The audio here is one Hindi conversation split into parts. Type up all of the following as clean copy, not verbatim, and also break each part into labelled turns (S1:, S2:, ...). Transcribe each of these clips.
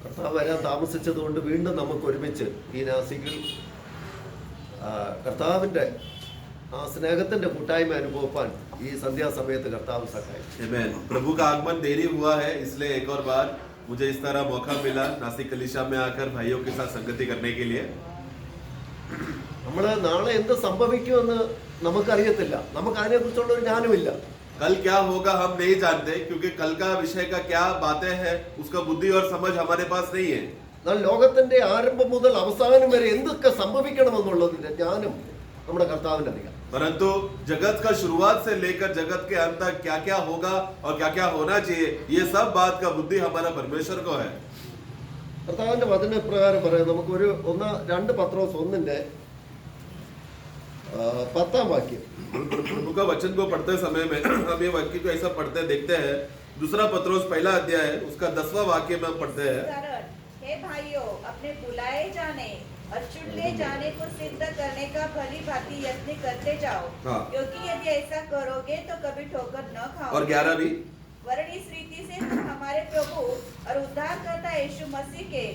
S1: കർത്താവ് വരാൻ താമസിച്ചതുകൊണ്ട് വീണ്ടും നമുക്ക് ഒരുമിച്ച് ഈ നാസിക്കിൽ കർത്താവിൻ്റെ ആ സ്നേഹത്തിന്റെ കൂട്ടായ്മ അനുഭവപ്പാൻ ഈ സന്ധ്യാസമയത്ത് കർത്താവ് സഹായിച്ചു.
S2: आमेन। प्रभु का आगमन देरी हुआ है, इसलिए एक और बार मुझे इस तरह मौका मिला नासिक कलीसिया में आकर भाइयों के साथ संगति करने के लिए।
S1: നമ്മൾ നാളെ എന്ത് സംഭവിക്കുമെന്ന് നമുക്കറിയത്തില്ല, നമുക്ക് അതിനെക്കുറിച്ചുള്ള ഒരു ജ്ഞാനമില്ല.
S2: कल क्या होगा हम नहीं जानते, क्योंकि कल का विषय का क्या बातें हैं उसका बुद्धि और समझ हमारे पास नहीं है।
S1: എന്നാൽ ലോകത്തിന്റെ ആരംഭം മുതൽ അവസാനം വരെ എന്തൊക്കെ സംഭവിക്കണമെന്നുള്ളതിന്റെ ജ്ഞാനം നമ്മുടെ കർത്താവിന്റെ അധികം.
S2: परंतु जगत का शुरुआत से लेकर जगत के अंत तक क्या क्या होगा और क्या क्या होना चाहिए, ये सब बात का बुद्धि हमारा परमेश्वर को है।
S1: കർത്താവിന്റെ വചന പ്രകാരം പറയാം. നമുക്കൊരു 2 പത്രോസ് 1 10 वाक्य.
S2: प्रभु का वचन को पढ़ते समय में हम ये वाक्य को ऐसा पढ़ते देखते हैं। दूसरा पत्रोस 1 अध्याय है, उसका 10वां वाक्य में हम पढ़ते हैं।
S3: हे भाइयों, अपने बुलाए जाने और चुन ले जाने को सिद्ध करने का भली भांति यत्न करते जाओ, क्योंकि यदि ऐसा करोगे तो कभी ठोकर न खाओ।
S2: और 11 भी,
S3: वरन इस रीति से तुम हमारे प्रभु और उद्धारकर्ता यीशु मसीह के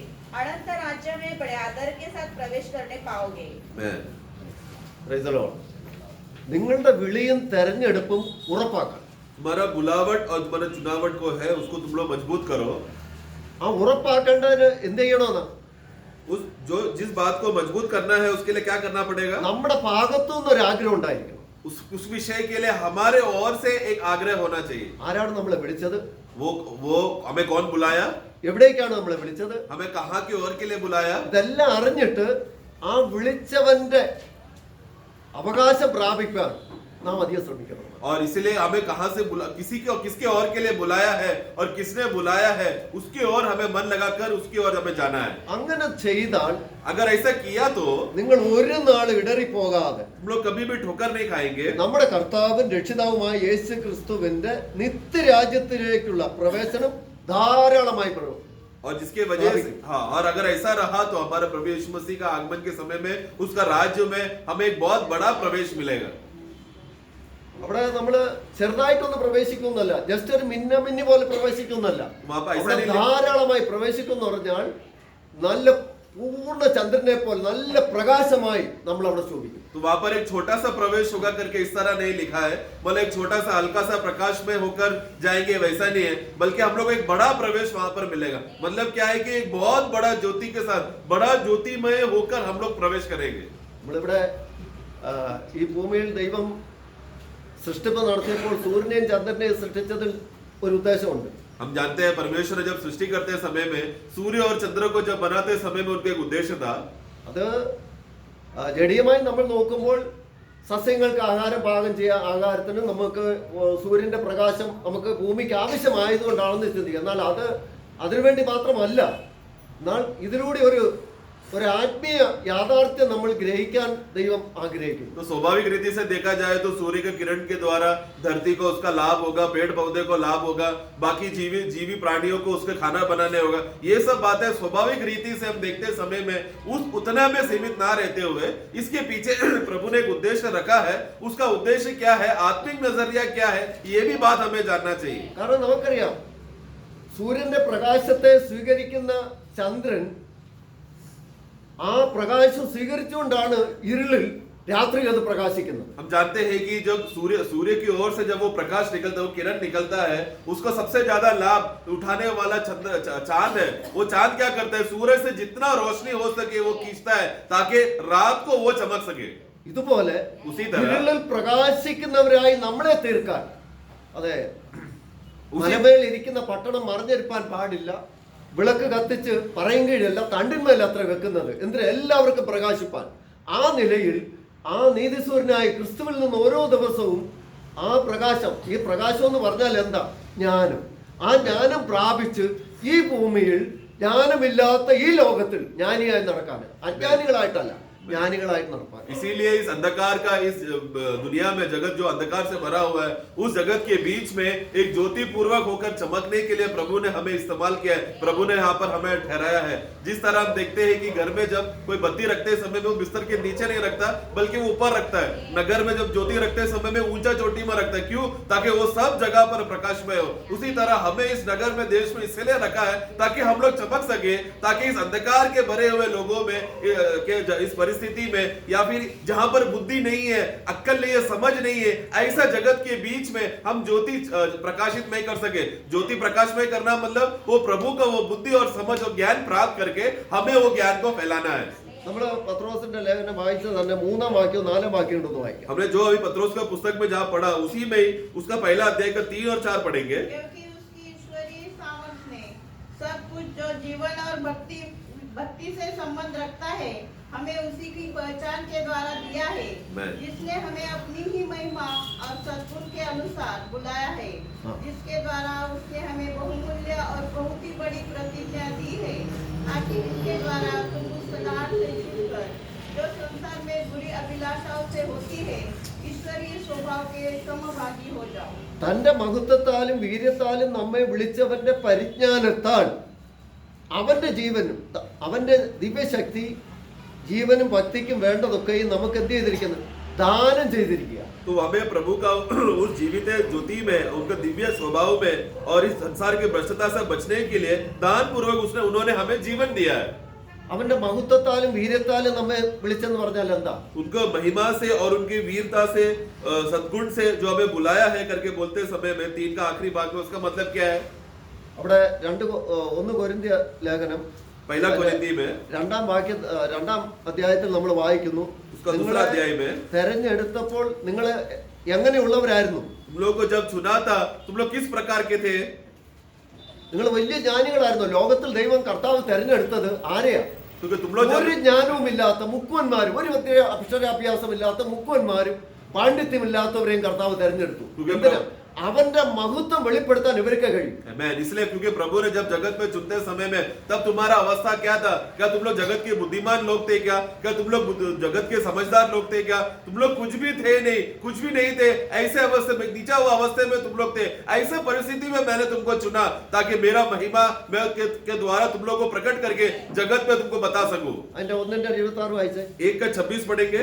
S3: अनंत राज्य में बड़े आदर के साथ प्रवेश करने पाओगे।
S1: Praise the Lord. നിങ്ങളുടെ വിളിയും തെരഞ്ഞെടുപ്പും ഉറപ്പാക്കണം.
S2: हमारा बुलावट और हमारा चुनावट को है, उसको तुम लोग मजबूत करो।
S1: ആ ഉറപ്പാക്കേണ്ടതിന് എന്ത് ചെയ്യണമെന്ന്,
S2: उस जो जिस बात को मजबूत करना है उसके लिए क्या करना पड़ेगा?
S1: നമ്മുടെ ഭാഗത്തുനിന്ന് ഒരു ആഗ്രഹം ഉണ്ടായിരിക്കണം.
S2: उस विषय के लिए हमारे ओर से एक आग्रह होना चाहिए।
S1: ആരാണ് നമ്മളെ വിളിച്ചത്,
S2: वो हमें कौन बुलाया,
S1: എവിടേക്കാണ് നമ്മളെ വിളിച്ചത്,
S2: हमें कहाँ की ओर के लिए बुलाया,
S1: ഇതെല്ലാം അറിഞ്ഞിട്ട് ആ വിളിച്ചവന്റെ അവകാശം പ്രാപിക്കാൻ നാം അധികം ശ്രമിക്കണം.
S2: और इसलिए हमें कहां से किसके और के लिए बुलाया है और किसने बुलाया है उसकी ओर हमें मन लगाकर उसकी ओर हमें जाना है।
S1: അങ്ങനെ ചെയ്താൽ
S2: अगर ऐसा किया तो
S1: നിങ്ങൾ ഒരു നാൾ ഇടറി പോകാതെ
S2: हम लोग कभी भी ठोकर नहीं खाएंगे।
S1: നമ്മുടെ കർത്താവും രക്ഷിതാവുമായ യേശു ക്രിസ്തുവിന്റെ നിത്യരാജ്യത്തിലേക്കുള്ള പ്രവേശനം ധാരാളമായി പ്രവേശിക്കും.
S2: और जिसके वजह से और अगर ऐसा रहा तो हमारे प्रभु यीशु मसीह का आगमन के समय में उसका राज्य में हमें एक बहुत बड़ा प्रवेश मिलेगा।
S1: അവിടെ നമ്മള് ചെറുതായിട്ടൊന്ന് പ്രവേശിക്കുന്നല്ല, ജസ്റ്റ് ഒരു മിന്നി പോലെ പ്രവേശിക്കുന്നല്ല, ധാരാളമായി പ്രവേശിക്കും എന്ന് പറഞ്ഞാൽ നല്ല പൂർണ്ണ ചന്ദ്രനെ പോലെ നല്ല പ്രകാശമായി നമ്മൾ അവിടെ ശോഭിക്കും.
S2: तो वहां पर एक छोटा सा प्रवेश होगा करके इस तरह नहीं लिखा है, मतलब एक छोटा सा हल्का सा प्रकाश में होकर जाएंगे वैसा नहीं है, बल्कि हम लोग एक बड़ा प्रवेश वहां पर मिलेगा। मतलब क्या है कि एक बहुत बड़ा ज्योति के साथ बड़ा ज्योतिमय होकर हम लोग प्रवेश करेंगे।
S1: നമ്മളിവിടെ ഈ ഭൂമിയിൽ ദൈവം സൃഷ്ടിപ്പ് നടത്തിയപ്പോൾ സൂര്യനെയും ചന്ദ്രനെയും സൃഷ്ടിച്ചതിൽ ഒരു ഉദ്ദേശമുണ്ട്.
S2: हम जानते हैं परमेश्वर जब सृष्टि करते समय में सूर्य और चंद्र को जब बनाते समय में उनका एक उद्देश्य था।
S1: അത് ജഡീയമായി നമ്മൾ നോക്കുമ്പോൾ സസ്യങ്ങൾക്ക് ആഹാരം പാകം ചെയ്യാൻ, ആഹാരത്തിന് നമുക്ക് സൂര്യന്റെ പ്രകാശം നമുക്ക് ഭൂമിക്ക് ആവശ്യമായതുകൊണ്ടാണെന്ന് ചിന്തിക്കുക. എന്നാൽ അതിനുവേണ്ടി മാത്രമല്ല, എന്നാൽ ഇതിലൂടെ ഒരു ആത്മീയ യാഥാർത്ഥ്യം നമ്മൾ ഗ്രഹിക്കാൻ ദൈവം ആഗ്രഹിക്കുന്നു.
S2: तो स्वाभाविक रीति से देखा जाए तो सूर्य के किरण के द्वारा धरती को उसका लाभ होगा, पेड़ पौधे को लाभ होगा, बाकी जीवी प्राणियों को उसके खाना बनाने होगा। ये सब बातें स्वाभाविक रीति से हम देखते समय में उतना में सीमित ना रहते हुए इसके पीछे प्रभु ने एक उद्देश्य रखा है। उसका उद्देश्य क्या है, आत्मिक नजरिया क्या है, ये भी बात हमें जानना चाहिए।
S1: കാരണം നമുക്കറിയാം, സൂര്യന്റെ പ്രകാശത്തെ സ്വീകരിക്കുന്ന ചന്ദ്രൻ ആ പ്രകാശം സ്വീകരിച്ചുകൊണ്ടാണ് ഇരുളിൽ രാത്രി അത് പ്രകാശിക്കുന്നത്.
S2: हम जानते हैं कि जब सूर्य की ओर से जब वो प्रकाश निकलता है, वो किरण निकलता है, उसको सबसे ज्यादा लाभ उठाने वाला चांद है। वो चांद क्या करता है, सूर्य से जितना रोशनी हो सके वो खींचता है ताकि रात को वो चमक सके।
S1: ഇതുപോലെ ഇരുളിൽ പ്രകാശിക്കുന്നവരായി നമ്മളെ തീർക്കാൻ, അതെ, മലമേൽ ഇരിക്കുന്ന പട്ടണം മറിഞ്ഞിരിക്കാൻ പാടില്ല. വിളക്ക് കത്തിച്ച് പറയും കീഴല്ല തണ്ടിന്മേൽ അത്ര വെക്കുന്നത്, എന്തിനാ എല്ലാവർക്കും പ്രകാശിപ്പാൻ. ആ നിലയിൽ ആ നീതിസൂര്യനായ ക്രിസ്തുവിൽ നിന്ന് ഓരോ ദിവസവും ആ പ്രകാശം, ഈ പ്രകാശം എന്ന് പറഞ്ഞാൽ എന്താ, ജ്ഞാനം, ആ ജ്ഞാനം പ്രാപിച്ച് ഈ ഭൂമിയിൽ ജ്ഞാനമില്ലാത്ത ഈ ലോകത്തിൽ ജ്ഞാനിയായി നടക്കാൻ, അജ്ഞാനികളായിട്ടല്ല, ജ്ഞാനികളായിട്ട് നടപ്പാൻ.
S2: इसीलिए इस अंधकार का इस दुनिया में जगत जो अंधकार से भरा हुआ है उस जगत के बीच में एक ज्योति पूर्वक होकर चमकने के लिए प्रभु ने हमें इस्तेमाल किया है, प्रभु ने यहाँ पर हमें ठहराया है। जिस तरह हम देखते हैं कि घर में जब कोई बत्ती रखते समय में वो बिस्तर के नीचे नहीं रखता बल्कि वो ऊपर रखता है, नगर में जब ज्योति रखते समय में ऊंचा चोटी में रखता है, क्यों? ताकि वो सब जगह पर प्रकाशमय हो। उसी तरह हमें इस नगर में देश में इसलिए रखा है ताकि हम लोग चमक सके, ताकि इस अंधकार के भरे हुए लोगों में इस परिस्थिति में या फिर जहां पर बुद्धि नहीं है, अक्ल नहीं है, समझ नहीं है, ऐसा जगत के बीच में हम ज्योति प्रकाशित नहीं कर सके। ज्योति प्रकाशमय करना मतलब वो प्रभु का वो बुद्धि और समझ और ज्ञान प्राप्त करके हमें वो ज्ञान को फैलाना है।
S1: നമ്മള് പത്രോസിന്റെ ലേഖനം വായിച്ചത് തന്നെ 3-ാം വാക്യവും 4-ാം വാക്യം ഉണ്ടെന്ന് വായിക്കാം.
S2: हमने जो अभी पत्रोस का पुस्तक में जहां पढ़ा उसी में ही उसका पहला अध्याय का 3 और 4 पढ़ेंगे।
S4: क्योंकि उसकी ईश्वरीय सामर्थ ने सब कुछ जो जीवन और भक्ति से संबंध रखता है हमें उसी की पहचान के द्वारा दिया है, जिसने हमें अपनी ही महिमा और सद्गुण के अनुसार बुलाया है, जिसके द्वारा उसने हमें बहुमूल्य और बहुत ही बड़ी प्रतिज्ञा दी है, ताकि इसके द्वारा तुम उस पदार्थ से छूटकर जो संसार में बुरी अभिलाषाओं से होती है ईश्वरीय स्वभाव के समभागी हो जाओ.
S1: തന്റെ മഹത്വത്താലും വീര്യത്താലും നമ്മെ വിളിച്ചവന്റെ പരിജ്ഞാനത്താൽ അവന്റെ ജീവനും അവന്റെ ദിവ്യശക്തി ജീവനും ഭക്തിക്കും വേണ്ടതൊക്കെയും നമുക്ക് എന്ത് ചെയ്തിരിക്കുന്നു? ദാനം ചെയ്തിരിക്കുക.
S2: तो हमें प्रभु का उस जीवित ज्योति में उनका दिव्य स्वभाव में और इस संसार की भ्रष्टता से बचने के लिए दान पूर्वक उन्होंने हमें जीवन दिया है.
S1: അവന്റെ മഹത്വത്താലും വീര്യത്താലും നമ്മെ വിളിച്ചെന്ന് പറഞ്ഞാൽ എന്താ?
S2: उनको महिमा से और उनकी वीरता से सद्गुण से जो हमें बुलाया है करके बोलते समय में 3 का आखिरी भाग में उसका मतलब क्या है?
S1: അവിടെ 1 കൊരിന്ത്യ ലേഖനം
S2: पहला कोरिन्थी में
S1: 2-ാം അധ്യായത്തിൽ നമ്മൾ വായിക്കുന്നു,
S2: उसका दूसरा अध्याय में
S1: തെരഞ്ഞെടുത്തപ്പോൾ നിങ്ങൾ എങ്ങനെയുള്ളവരായിരുന്നു?
S2: तुम लोग को जब चुना था तुम लोग किस प्रकार के थे?
S1: നിങ്ങൾ വലിയ ജ്ഞാനികളായിരുന്നു. ലോകത്തിൽ ദൈവം കർത്താവ് തെരഞ്ഞെടുത്തത് ആരെയാ?
S2: क्योंकि तुम लोग
S1: ഒരു ജ്ഞാനവും ഇല്ലാത്ത മുക്കുവന്മാരും, ഒരു അക്ഷരാഭ്യാസമില്ലാത്ത മുക്കുവന്മാരും പാണ്ഡിത്യമില്ലാത്തവരെയും കർത്താവ് തെരഞ്ഞെടുത്തു. എന്തിനാ? അവന്റെ മഹത്വം വെളിപ്പെടുത്താൻ ഇവർക്ക് കഴിയും.
S2: इसलिए क्योंकि प्रभु ने जब जगत में चुनते समय में तब तुम्हारा अवस्था क्या था? क्या तुम लोग जगत के बुद्धिमान लोग थे क्या? क्या तुम लोग जगत के समझदार लोग थे क्या? तुम लोग कुछ भी थे नहीं, कुछ भी नहीं थे. ऐसे अवस्थे में, नीचा हुआ अवस्थे में तुम लोग थे. ऐसे परिस्थिति में मैंने तुमको चुना ताकि मेरा महिमा के द्वारा तुम लोग को प्रकट करके जगत में तुमको बता सकूं.
S1: അതിന്റെ 1:26 വായിച്ചേ.
S2: 1:26 पढ़ेंगे.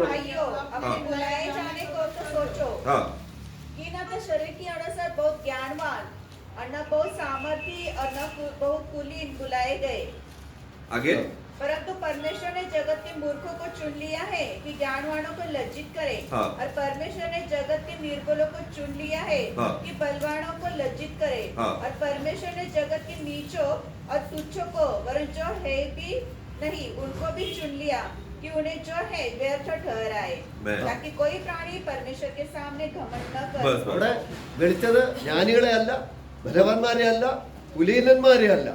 S3: भाइयों, अपने बुलाए जाने को तो सोचो कि न तो शरीर की अनुसार बहुत ज्ञानवान और न बहुत सामर्थी और न बहुत कुलीन बुलाए गए,
S2: आगे
S3: परंतु परमेश्वर ने जगत के मूर्खों को चुन लिया है कि ज्ञानवानों को लज्जित करे, और परमेश्वर ने जगत के निर्बलों को चुन लिया है कि बलवानों को लज्जित करे, और परमेश्वर ने जगत के नीचों और तुच्छों को वरन जो है भी नहीं उनको भी चुन लिया कि उन्हें जो है व्यर्थ ठहराए, ताकि कोई प्राणी परमेश्वर के सामने घमंड न करे.
S1: അവിടെ വിളിച്ചത് ജ്ഞാനികളെ അല്ല, ബലവാന്മാരെ അല്ല, കുലീനന്മാരെ അല്ല.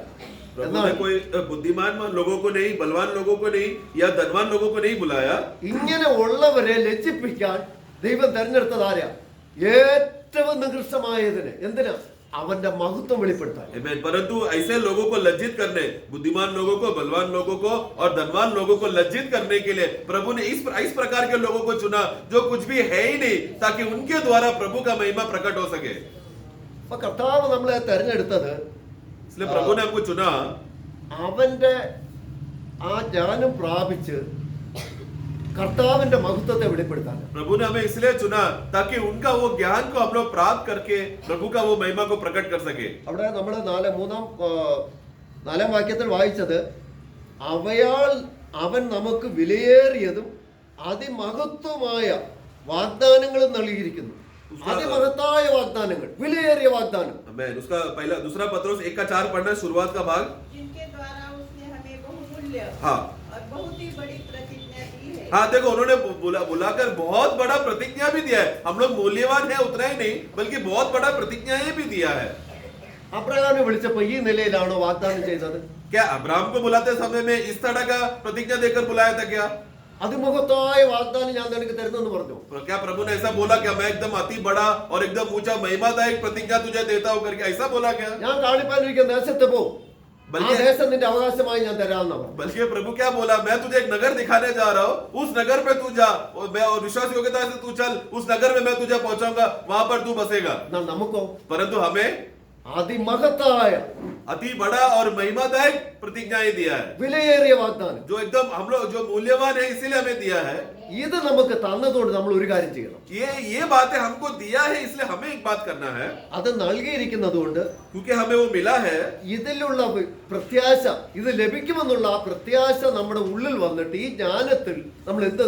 S2: प्रभु ने कोई बुद्धिमान लोगों को नहीं, बलवान लोगों को नहीं या धनवान लोगों को नहीं बुलाया.
S1: ഇങ്ങനെ ഉള്ളവരെ ലജ്ജിപ്പിക്കാൻ ദൈവം തെരഞ്ഞെടുത്തത് ആരാ? ഏറ്റവും നികൃഷ്ടമായതിന്. എന്തിനാ? അവന്റെ മഹത്വം വെളിപ്പെടുത്താൻ.
S2: परंतु ऐसे लोगों को लज्जित करने, बुद्धिमान लोगों को, बलवान लोगों को और धनवान लोगों को लज्जित करने के लिए प्रभु ने इस प्रकार के लोगों को चुना जो कुछ भी है ही नहीं, ताकि उनके द्वारा प्रभु का महिमा प्रकट हो सके.
S1: അപ്പൊ കർത്താവ് നമ്മളെ തെരഞ്ഞെടുത്തത്,
S2: इसलिए प्रभु ने हमको चुना
S1: അവന്റെ ആ ജ്ഞാനം പ്രാപിച്ച് കർത്താവിന്റെ മഹത്വത്തെ വെളിപ്പെടുത്താൻ.
S2: प्रभु ने हमें इसलिए चुना ताकि उनका वो ज्ञान को हम लोग प्राप्त करके प्रभु का वो महिमा को प्रकट कर सके.
S1: അവിടെ നമ്മൾ 4-ാം വാക്യത്തിൽ വായിച്ചത്, അവൻ നമുക്ക് വിലയേറിയതും അതിമഹത്വമായ വാഗ്ദാനങ്ങളും നൽകിയിരിക്കുന്നു. അതിമഹത്തായ വാഗ്ദാനങ്ങൾ, വിലയേറിയ വാഗ്ദാനം.
S2: उसका पहला दूसरा पत्रोस 1:4 पढ़ना शुरुआत का भाग.
S4: जिनके द्वारा उसने हमें बहुमूल्य
S2: हाँ
S4: और बहुत ही बड़ी प्रतिज्ञा दी है.
S2: हाँ देखो, उन्होंने बुलाकर बहुत बड़ा प्रतिज्ञा भी दिया है. हम लोग मूल्यवान है उतना ही नहीं बल्कि बहुत बड़ा प्रतिज्ञाएं भी दिया है.
S1: അബ്രഹാമിനെ വിളിച്ചപ്പോ ഈ നിലയിലാണോ വാഗ്ദാനം ചെയ്തത്?
S2: क्या अब्राहम को बुलाते समय में इस तरह का प्रतिज्ञा देकर बुलाया था क्या?
S1: അതിമഹത്തായ വാഗ്ദാനം ഞാൻ നിനക്ക് തരുന്നെന്ന് പറഞ്ഞു.
S2: क्या प्रभु ने ऐसा बोला क्या? मैं एकदम अति बड़ा और एकदम ऊंचा महिमादायक प्रतिज्ञा तुझे देता हूं करके ऐसा बोला क्या?
S1: ഞാൻ കാണിപ്പാനിരിക്കുന്ന ദേശത്ത് പോ,
S2: बल्कि
S1: ദേശം നിന്റെ അവകാശമായി ഞാൻ തരാമെന്നാ പറഞ്ഞു.
S2: बल्कि प्रभु क्या बोला, मैं तुझे एक नगर दिखाने जा रहा हूँ, उस नगर पे तू जा और विश्वास योग्यता से तू चल, उस नगर में मैं तुझे पहुंचाऊंगा, वहां पर तू बसेगा।
S1: എന്നാൽ നമുക്കോ
S2: परंतु हमें
S1: അതിമഹത്തായ
S2: अति बड़ा और महिमादायक प्रतिज्ञाएं दिया है,
S1: വിലയേറിയ വാഗ്ദാനം.
S2: जो एकदम हम लोग जो मूल्यवान है इसीलिए हमें दिया है।
S1: ഇത് നമുക്ക് തന്നതോട് നമ്മൾ ഒരു കാര്യം ചെയ്യണം.
S2: ये बातें हमको दिया है, इसलिए हमें एक बात करना है,
S1: അത് നൽകിയിരിക്കുന്നത് കൊണ്ട്
S2: क्योंकि हमें वो मिला है।
S1: ഇതിലുള്ള പ്രത്യാശ, ഇത് ലഭിക്കുമെന്നുള്ള ആ പ്രത്യാശ നമ്മുടെ ഉള്ളിൽ വന്നിട്ട് ഈ ജ്ഞാനത്തിൽ നമ്മൾ എന്ത്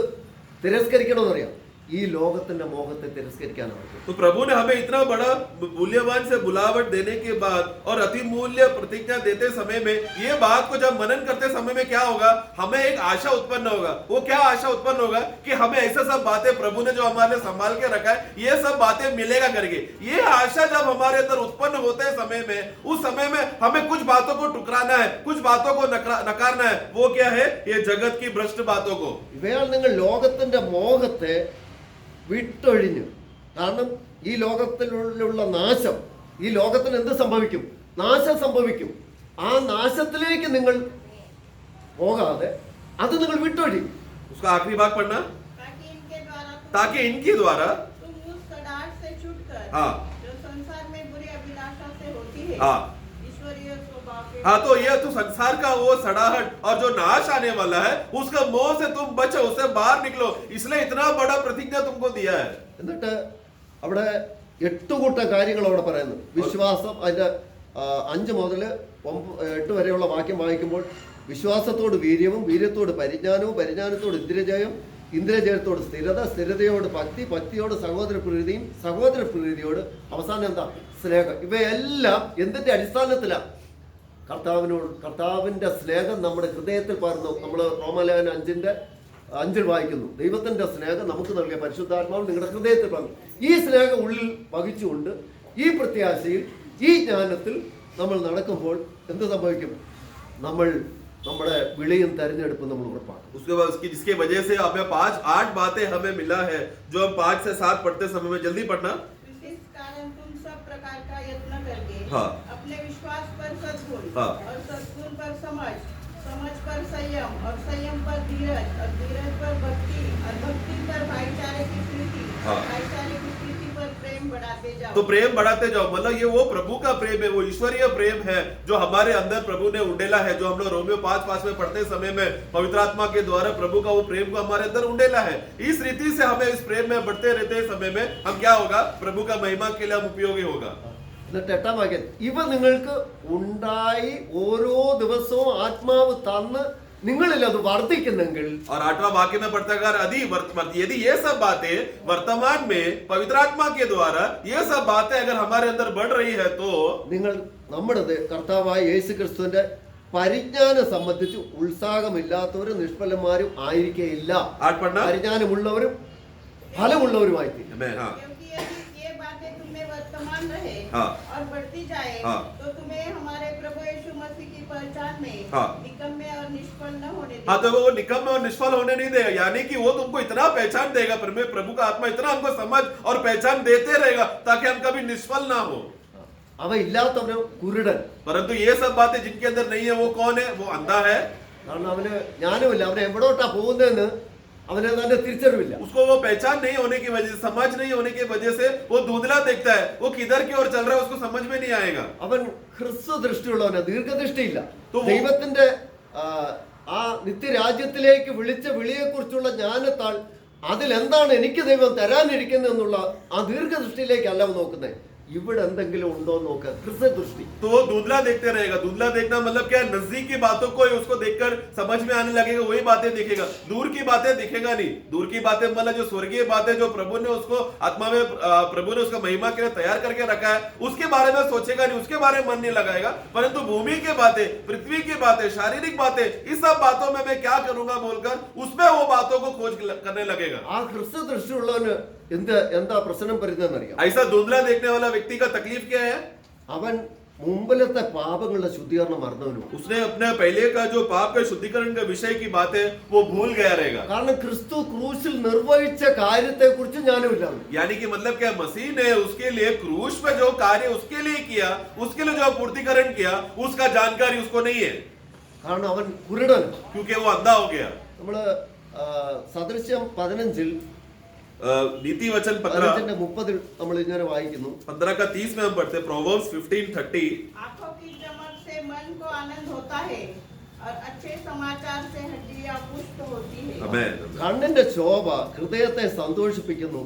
S1: തിരസ്കരിക്കണമെന്ന് അറിയാം. ഈ ലോകത്തിന്റെ മോഹത്തെ തിരസ്കരിക്കാനാണ്.
S2: तो प्रभु ने हमें इतना बड़ा मूल्यवान से बुलावट देने के बाद और अति मूल्य प्रतिज्ञा देते समय में ये बात को जब मनन करते समय में क्या होगा, हमें एक आशा उत्पन्न होगा। वो क्या आशा उत्पन्न होगा कि हमें ऐसा सब बातें प्रभु ने जो हमारे लिए संभाल के रखा है, ये सब बातें मिलेगा करके। ये आशा जब हमारे अंदर उत्पन्न होते समय में, उस समय में हमें कुछ बातों को टुकराना है, कुछ बातों को नकारना है। वो क्या है? ये जगत की भ्रष्ट बातों को।
S1: ഇവയാൽ നിങ്ങൾ ലോകത്തിന്റെ മോഹത്തെ വിട്ടൊഴിഞ്ഞു. കാരണം ഈ ലോകത്തിലുള്ള നാശം, ഈ ലോകത്തിന് എന്ത് സംഭവിക്കും? നാശം സംഭവിക്കും. ആ നാശത്തിലേക്ക് നിങ്ങൾ പോകാതെ അത് നിങ്ങൾ വിട്ടൊഴി.
S2: उसका आखिरी भाग पढ़ना,
S4: ताकि इनके द्वारा
S2: तुम
S4: तुम उस सड़ाहट से छूटकर
S2: हाँ।
S4: जो संसार में बुरी अभिलाषा से होती है,
S2: हाँ।
S4: ईश्वरीय स्वभाव के
S2: हाँ, तो यह तो संसार का वो सड़ाहट और जो नाश आने वाला है, उसका मोह से तुम बचो, उससे बाहर निकलो। इसलिए इतना बड़ा प्रतिज्ञा तुमको दिया है।
S1: എന്നിട്ട് അവിടെ 8 കൂട്ടം കാര്യങ്ങൾ അവിടെ പറയുന്നു. വിശ്വാസം, അതിന്റെ 5 മുതൽ 8 വരെയുള്ള വാക്യം വായിക്കുമ്പോൾ വിശ്വാസത്തോട് വീര്യവും, വീര്യത്തോട് പരിജ്ഞാനവും, പരിജ്ഞാനത്തോട് ഇന്ദ്രിയജയം, ഇന്ദ്രിയജയത്തോട് സ്ഥിരത, സ്ഥിരതയോട് ഭക്തി, ഭക്തിയോട് സഹോദരപ്രീതിയും, സഹോദരപ്രീതിയോട് അവസാനം എന്താ? സ്നേഹം. ഇവയെല്ലാം എന്തിന്റെ അടിസ്ഥാനത്തിലാണ്? കർത്താവിന്റെ സ്നേഹം നമ്മുടെ ഹൃദയത്തിൽ പകർന്നു. നമ്മൾ റോമാലേഖനം 5 വായിക്കുന്നു, ദൈവത്തിന്റെ സ്നേഹം നമുക്ക് നൽകിയ പരിശുദ്ധാത്മാവ് നിങ്ങളുടെ ഹൃദയത്തിൽ പകർന്നു. ഈ സ്നേഹം ഉള്ളിൽ വഹിച്ചുകൊണ്ട് ഈ പ്രത്യാശയിൽ, ഈ ജ്ഞാനത്തിൽ നമ്മൾ നടക്കുമ്പോൾ എന്ത് സംഭവിക്കും? നമ്മൾ നമ്മുടെ വിളിയും തെരഞ്ഞെടുപ്പും നമ്മൾ ഉറപ്പാക്കും.
S2: उसके बाद जिसके वजह से हमें 5-8 बातें हमें मिला है, जो हम 5 से 7 पढ़ते समय में जल्दी पढ़ना।
S4: इस कारण तुम सब प्रकार का यत्न करके
S2: हाँ।
S4: अपने विश्वास पर सद्गुण
S2: हाँ।
S4: और सद्गुण पर समझ, समझ पर संयम और संयम पर धीरज और धीरज पर भक्ति और भक्ति पर भाईचारे की प्रीति,
S2: हाँ।
S4: भाईचारे की प्रीति पर प्रेम बढ़ाते जाओ।
S2: तो प्रेम बढ़ाते जाओ, मतलब ये वो प्रभु का प्रेम है, वो ईश्वरीय प्रेम है जो हमारे अंदर प्रभु ने उंडेला है। जो हम लोग रोमियो 5:5 में पढ़ते समय में पवित्र आत्मा के द्वारा प्रभु का वो प्रेम को हमारे अंदर उंडेला है। इस रीति से हमें इस प्रेम में बढ़ते रहते समय में हम क्या होगा? प्रभु का महिमा के लिए हम उपयोगी होगा।
S1: എന്നിട്ട് 8-ാം വാക്യം, ഇവ നിങ്ങൾക്ക് ഉണ്ടായി ഓരോ ദിവസവും ആത്മാവ് തന്ന് നിങ്ങളിൽ അത് വർദ്ധിക്കുന്നെങ്കിൽ.
S2: और 8वां वाक्य में पढ़ता है, यदि ये सब बातें वर्तमान में पवित्र आत्मा के द्वारा ये सब बातें अगर हमारे अंदर बढ़ रही है, तो
S1: നിങ്ങൾ നമ്മുടെ കർത്താവായ യേശു ക്രിസ്തുവിന്റെ പരിജ്ഞാനം സംബന്ധിച്ച് ഉത്സാഹമില്ലാത്തവരും നിഷ്ഫലന്മാരും ആയിരിക്കുകയില്ല.
S2: 8 पढ़ना।
S1: പരിജ്ഞാനമുള്ളവരും ഫലമുള്ളവരുമായി തീരും.
S2: हाँ।
S4: क्योंकि यदि ये बातें तुम में वर्तमान रहे
S2: हाँ।
S4: और बढ़ती जाए,
S2: हाँ।
S4: तो तुम्हें हमारे प्रभु यीशु मसीह की पहचान में
S2: हाँ।
S4: निकम्मे और निष्फल न होने
S2: हाँ, तो
S4: देगा।
S2: वो निकम्मे और निष्फल होने नहीं देगा, यानी कि वो तुमको इतना पहचान देगा, प्रभु का आत्मा इतना हमको समझ और पहचान देते रहेगा ताकि हम कभी निष्फल ना हो।
S1: അവ ഇല്ലാത്തവന് കുരുടൻ.
S2: परंतु ये सब बातें जिनके अंदर नहीं है, वो कौन है? वो अंधा है।
S1: കാരണം അവന് ജ്ഞാനമില്ല, അവന് എവിടോട്ടാ പോകുന്നതെന്ന് അവന് തന്നെ തിരിച്ചറിവില്ല.
S2: उसको वो पहचान नहीं होने की वजह से, समझ नहीं होने की वजह से वो धुंधला देखता है, वो किधर की ओर चल रहा है उसको समझ में नहीं आएगा।
S1: അവൻ ഹ്രസ്വ ദൃഷ്ടിയുള്ളവന്, ദീർഘദൃഷ്ടിയില്ല.
S2: तो वो-
S1: ദൈവത്തിന്റെ ആ നിത്യരാജ്യത്തിലേക്ക് വിളിച്ച വിളിയെക്കുറിച്ചുള്ള ജ്ഞാനത്താൽ അതിലെന്താണ് എനിക്ക് ദൈവം തരാനിരിക്കുന്നത് എന്നുള്ള ആ ദീർഘദൃഷ്ടിയിലേക്കല്ല നോക്കുന്നത്. ഇവിടെ എന്തെങ്കിലും ഉണ്ടോ നോക്കുക, ഹ്രസ്വദൃഷ്ടി.
S2: तो वो धुंधला देखते रहेगा। धुंधला देखना मतलब क्या? नजदीक की बातों को ही उसको देखकर समझ में आने लगेगा, वही बातें दिखेगा, दूर की बातें दिखेगा नहीं। दूर की बातें मतलब जो स्वर्गीय बातें जो प्रभु ने उसको आत्मा में प्रभु ने उसका महिमा के लिए तैयार करके रखा है, उसके बारे में सोचेगा नहीं, उसके बारे में मन नहीं लगाएगा। परंतु भूमि की बातें, पृथ्वी की बातें, शारीरिक बातें, इस सब बातों में मैं क्या करूंगा बोलकर उसमें वो बातों को खोज करने लगेगा।
S1: ആ ഹ്രസ്വദൃഷ്ടിയുള്ളവന് എന്താ പ്രശ്നം വരുന്നതെന്നറിയാം.
S2: ऐसा धुंधला देखने वाला व्यक्ति का तकलीफ क्या है?
S1: അവൻ മുമ്പിലത്തെ പാപങ്ങളുടെ ശുദ്ധീകരണം മറന്നവനും.
S2: उसने अपने पहले का जो पाप के शुद्धिकरण के विषय की बात है वो भूल गया रहेगा.
S1: കാരണം ക്രിസ്തു ക്രൂശിൽ നിർവഹിച്ച കാര്യത്തെ കുറിച്ച് ജ്ഞാനമില്ല.
S2: यानी कि मतलब क्या, मसीह ने उसके लिए क्रूस पे जो कार्य उसके लिए किया, उसके लिए जो पूर्तिकरण किया, उसका जानकारी उसको नहीं है.
S1: കാരണം അവൻ കുരുടൻ.
S2: क्योंकि वो अंधा हो गया.
S1: നമ്മള് സദൃശ്യം 15
S2: नीति वचन
S1: 30 നമ്മൾ ഇങ്ങനെ വായിക്കുന്നു.
S2: 15 का 30 में हम पढ़ते हैं. Proverbs 15:30.
S4: आंखों की चमक से मन को आनंद होता है और अच्छे समाचार से हड्डियां पुष्ट होती है.
S2: आमेन.
S1: കണ്ണിന്റെ ശോഭ ഹൃദയത്തെ സന്തോഷിപ്പിക്കുന്നു,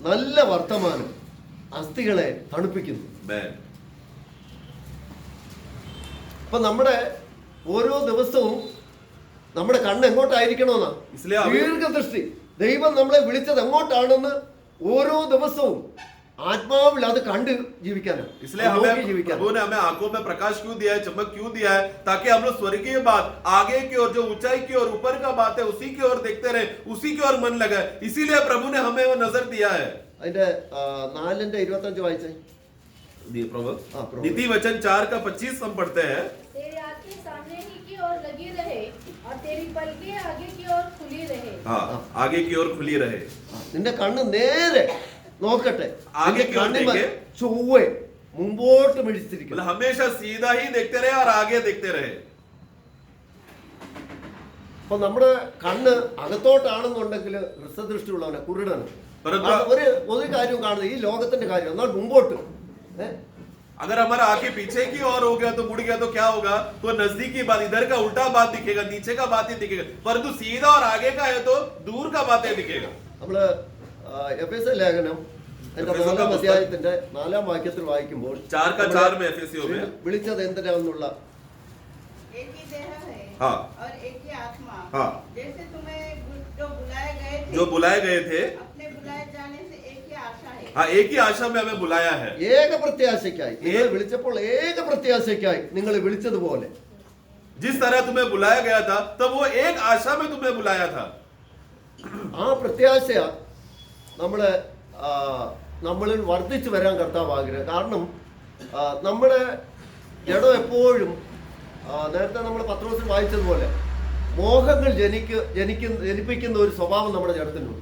S1: നല്ല വർത്തമാനം അസ്ഥികളെ തണുപ്പിക്കുന്നു.
S2: आमेन.
S1: അപ്പൊ നമ്മുടെ ഓരോ ദിവസവും നമ്മുടെ കണ്ണ് എങ്ങോട്ടായിരിക്കണമെന്നാ?
S2: इसलिए अभी
S1: ദീർഘദൃഷ്ടി. ദൈവം നമ്മളെ വിളിച്ചത് എങ്ങോട്ടാണെന്ന് ഓരോ ദിവസവും ആത്മാവിൽ അത് കണ്ട് ജീവിക്കാനാണ്.
S2: इसलिए हमें प्रभु ने हमें आंखों में प्रकाश क्यों दिया है, चमक क्यों दिया है, ताकि हम लोग स्वर्गीय बात, आगे की ओर, जो ऊंचाई की ओर, ऊपर का बात है, उसी की ओर देखते रहे, उसी की ओर मन लगाए. इसीलिए प्रभु ने हमें वो नजर दिया है.
S1: അതിന്റെ 4:25 വായിച്ചേ.
S2: नीति वचन 4 का 25 हम पढ़ते हैं.
S5: तेरी आंखें सामने ही की ओर लगी रहे और तेरी पलकें आगे की ओर खुली रहे.
S2: हाँ, आगे की ओर खुली रहे.
S1: നിന്റെ കണ്ണ് നേരെ നോക്കട്ടെ.
S2: ആകെ की ओर देखे.
S1: ചൊവ്വേ മുമ്പോട്ട് മിഴിച്ചിരിക്കും.
S2: मतलब हमेशा सीधा ही देखते रहे और आगे देखते रहे.
S1: അപ്പൊ നമ്മുടെ കണ്ണ് അകത്തോട്ടാണെന്നുണ്ടെങ്കിൽ ഹൃദയദൃഷ്ടിയുള്ളവനെ കുരുടന്. ഒരു കാര്യം കാണുന്നത് ഈ ലോകത്തിന്റെ കാര്യം, എന്നാൽ മുമ്പോട്ട്
S2: अगर हमारा आंखें पीछे की ओर हो गया तो मुड़ गया तो क्या होगा? तो नजदीक की बात, इधर का उल्टा बात दिखेगा, नीचे का बात ही दिखेगा. परंतु सीधा और आगे का है तो दूर का बातें दिखेगा.
S1: നമ്മള് എഫേസ്യ ലേഖനം അതിന്റെ 4-ാം അധ്യായത്തിന്റെ 4-ാം വാക്യത്തിൽ വായിക്കുമ്പോൾ
S2: 4 का 4 में एफेसियों में
S1: വിളിച്ചത് എന്തിനാണെന്നുള്ള
S4: एक ही देह है
S2: हाँ.
S4: और एक ही आत्मा.
S2: हाँ.
S4: जैसे तुम्हें जो बुलाए गए थे,
S2: जो बुलाए गए थे,
S4: अपने बुलाए जाने से एक ही आशा है.
S2: हाँ, एक ही आशा में हमें बुलाया है.
S1: ഏക പ്രത്യാശയ്ക്കായി നിങ്ങൾ വിളിച്ചപ്പോൾ ഏക പ്രത്യാശയ്ക്കായി നിങ്ങൾ വിളിച്ചതുപോലെ
S2: जिस तरह तुम्हें बुलाया गया था, तब वो एक आशा में तुम्हें बुलाया था.
S1: ആ പ്രത്യാശ നമ്മളിൽ വർദ്ധിച്ചു വരാൻ കർത്താവ് ആഗ്രഹം. കാരണം നമ്മുടെ ജഡം എപ്പോഴും നേരത്തെ നമ്മൾ പത്രോസിൽ വായിച്ചതുപോലെ മോഹങ്ങൾ ജനിപ്പിക്കുന്ന ഒരു സ്വഭാവം നമ്മുടെ ജഡത്തിനുണ്ട്.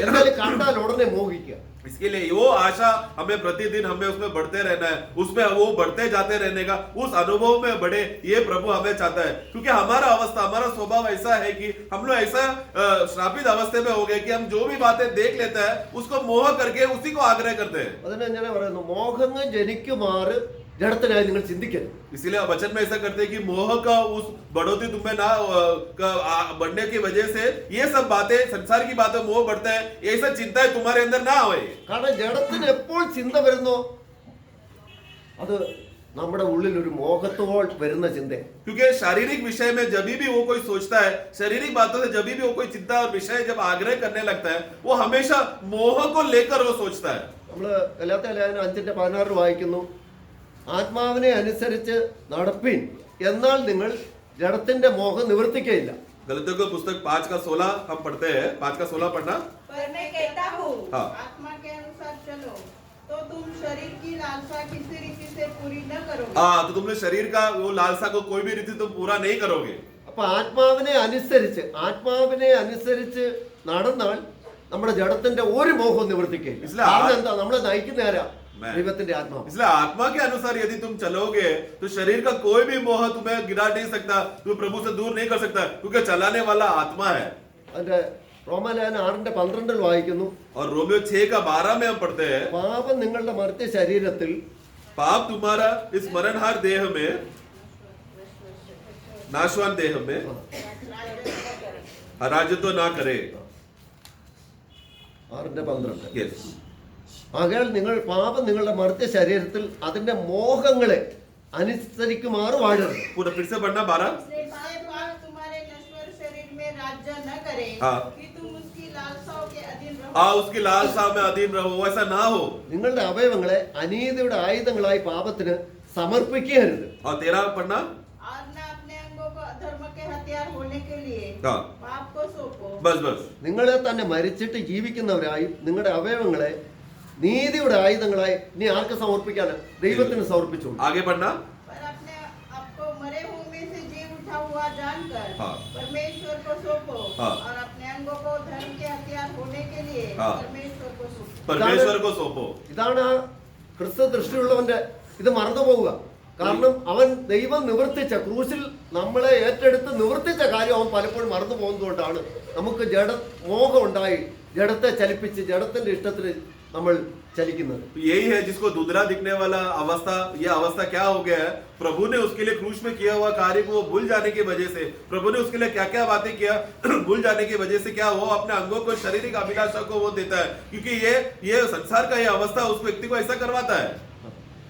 S1: എന്നാൽ കണ്ടാൽ ഉടനെ മോഹിക്കുക.
S2: इसके लिए वो आशा हमें प्रतिदिन हमें उसमें बढ़ते रहना है, उसमें वो बढ़ते जाते रहने का, उस अनुभव में बढ़े, ये प्रभु हमें चाहता है. क्योंकि हमारा अवस्था, हमारा स्वभाव ऐसा है कि हम लोग ऐसा श्रापित अवस्था में हो गए कि हम जो भी बातें देख लेते हैं उसको मोह करके उसी को आग्रह करते हैं.
S1: അതിനെ ഞാൻ പറയുന്നു, മോഹങ്ങൾ ജനിക്കുമാറ് ജഡത്തിനായി നിങ്ങൾ ചിന്തിക്കരുത്.
S2: इसीलिए वचन में ऐसा करते हैं कि मोह का उस बढ़ोतरी तुम्हें ना बढ़ने की वजह से ये सब बातें, संसार की बातें मोह बढ़ता है, ये सब चिंताएं तुम्हारे अंदर ना आए.
S1: കാരണം ജഡത്തിന് എപ്പോൾ ചിന്ത വരുന്നോ അത് നമ്മുടെ ഉള്ളിൽ ഒരു മോഹത്തോൾ വരുന്ന ചിന്ത.
S2: क्योंकि शारीरिक विषय में जब भी वो कोई सोचता है, शारीरिक बातों से जब भी वो कोई चिंता और विषय जब आग्रह करने लगता है, वो हमेशा मोह को लेकर वो सोचता है.
S1: നമ്മള് ഗലാത്യ ലേഖനം 5:16 വായിക്കുന്നു, ആത്മാവിനെ അനുസരിച്ച് നടപ്പിൻ, എന്നാൽ നിങ്ങൾ ജഡത്തിന്റെ മോഹം നിവർത്തിക്കയില്ല.
S2: गलतियों को पुस्तक 5 का 16 हम पढ़ते हैं. 5 का 16 पढ़ना.
S3: पर मैं कहता हूँ
S2: हाँ.
S4: आत्मा के अनुसार चलो तो तुम शरीर की लालसा किसी रीति से पूरी न करोगे.
S2: हाँ, तो तुमने शरीर का वो लालसा को कोई भी रीति तुम पूरा नहीं करोगे.
S1: അപ്പൊ ആത്മാവിനെ അനുസരിച്ച് നടന്നാൽ നമ്മുടെ ജഡത്തിന്റെ ഒരു മോഹവും നിവർത്തിക്കയില്ല. കാരണം എന്താ? നമ്മളെ നയിക്കുന്ന ആരാ? ദൈവത്തിന്റെ ആത്മാവ്.
S2: इसलिए आत्मा के अनुसार यदि तुम चलोगे तो शरीर का कोई भी मोह तुम्हें गिरा नहीं सकता, तुम्हें प्रभु से दूर नहीं कर सकता, क्योंकि चलाने वाला आत्मा है.
S1: അതിന്റെ റോമാലേഖനം 6:12 വായിക്കുന്നു,
S2: और रोमियो 6 का 12 में हम पढ़ते हैं,
S1: പാപം നിങ്ങളുടെ മർത്യ ശരീരത്തിൽ
S2: पाप तुम्हारा इस मरणहार देह में, नाशवान देह में राज्यत्व ना करे.
S1: 6:12.
S2: Yes.
S1: ആകയാൽ പാപം നിങ്ങളുടെ മർത്യ ശരീരത്തിൽ അതിന്റെ മോഹങ്ങളെ അനുസരിക്കുമാറ് വാഴരുത്.
S2: पूरा फिर से पढ़ना 12.
S4: इसलिए पाप तुम्हारे नश्वर शरीर में राज्य न करे
S2: हाँ.
S4: कि तुम उसकी लालसाओं के अधीन रहो.
S2: हाँ, उसकी लालसा में अधीन रहो, ऐसा ना हो.
S1: നിങ്ങളുടെ അവയവങ്ങളെ അനീതിയുടെ ആയുധങ്ങളായി പാപത്തിന് സമർപ്പിക്കരുത്.
S2: और 13 पढ़ना.
S4: और न अपने अंगों को अधर्म के हथियार होने के लिए
S2: हाँ.
S4: पाप को सौंपो.
S2: बस बस.
S1: നിങ്ങളെ തന്നെ മരിച്ചിട്ട് ജീവിക്കുന്നവരായി നിങ്ങളുടെ അവയവങ്ങളെ നീതിയുടെ ആയുധങ്ങളായി നീ ആർക്ക് സമർപ്പിക്കാൻ? ദൈവത്തിന് സമർപ്പിച്ചോളൂ.
S2: आगे बढ़ना।
S4: पर अपने आपको मरे हुए में से जी उठा हुआ जानकर
S2: हाँ।
S4: परमेश्वर को सौंपो
S2: हाँ।
S4: और अपने अंगों को धर्म के हथियार होने के लिए
S2: हाँ।
S4: परमेश्वर को सौंपो।
S2: परमेश्वर को सौंपो।
S1: ഇതാണ് ആ ക്രിസ്തു ദൃഷ്ടിയുള്ളവന്റെ ഇത് മറന്നു പോവുക. കാരണം അവൻ ദൈവം നിവർത്തിച്ച ക്രൂശിൽ നമ്മളെ ഏറ്റെടുത്ത് നിവർത്തിച്ച കാര്യം അവൻ പലപ്പോഴും മറന്നു പോകുന്നതുകൊണ്ടാണ് നമുക്ക് മോഹം ഉണ്ടായി ജഡത്തെ ചലിപ്പിച്ച് ജഡത്തിന്റെ ഇഷ്ടത്തിന് നമ്മൾ ചലിക്കുന്നത്.
S2: तो यही है जिसको दुधरा दिखने वाला अवस्था, ये अवस्था क्या हो गया है? प्रभु ने उसके लिए क्रूस में किया हुआ कार्य को वो भूल जाने की वजह से, प्रभु ने उसके लिए क्या क्या बातें किया भूल जाने की वजह से क्या वो अपने अंगों को शारीरिक अभिलाषा को वो देता है, क्योंकि ये संसार का ये अवस्था उस व्यक्ति को ऐसा करवाता है।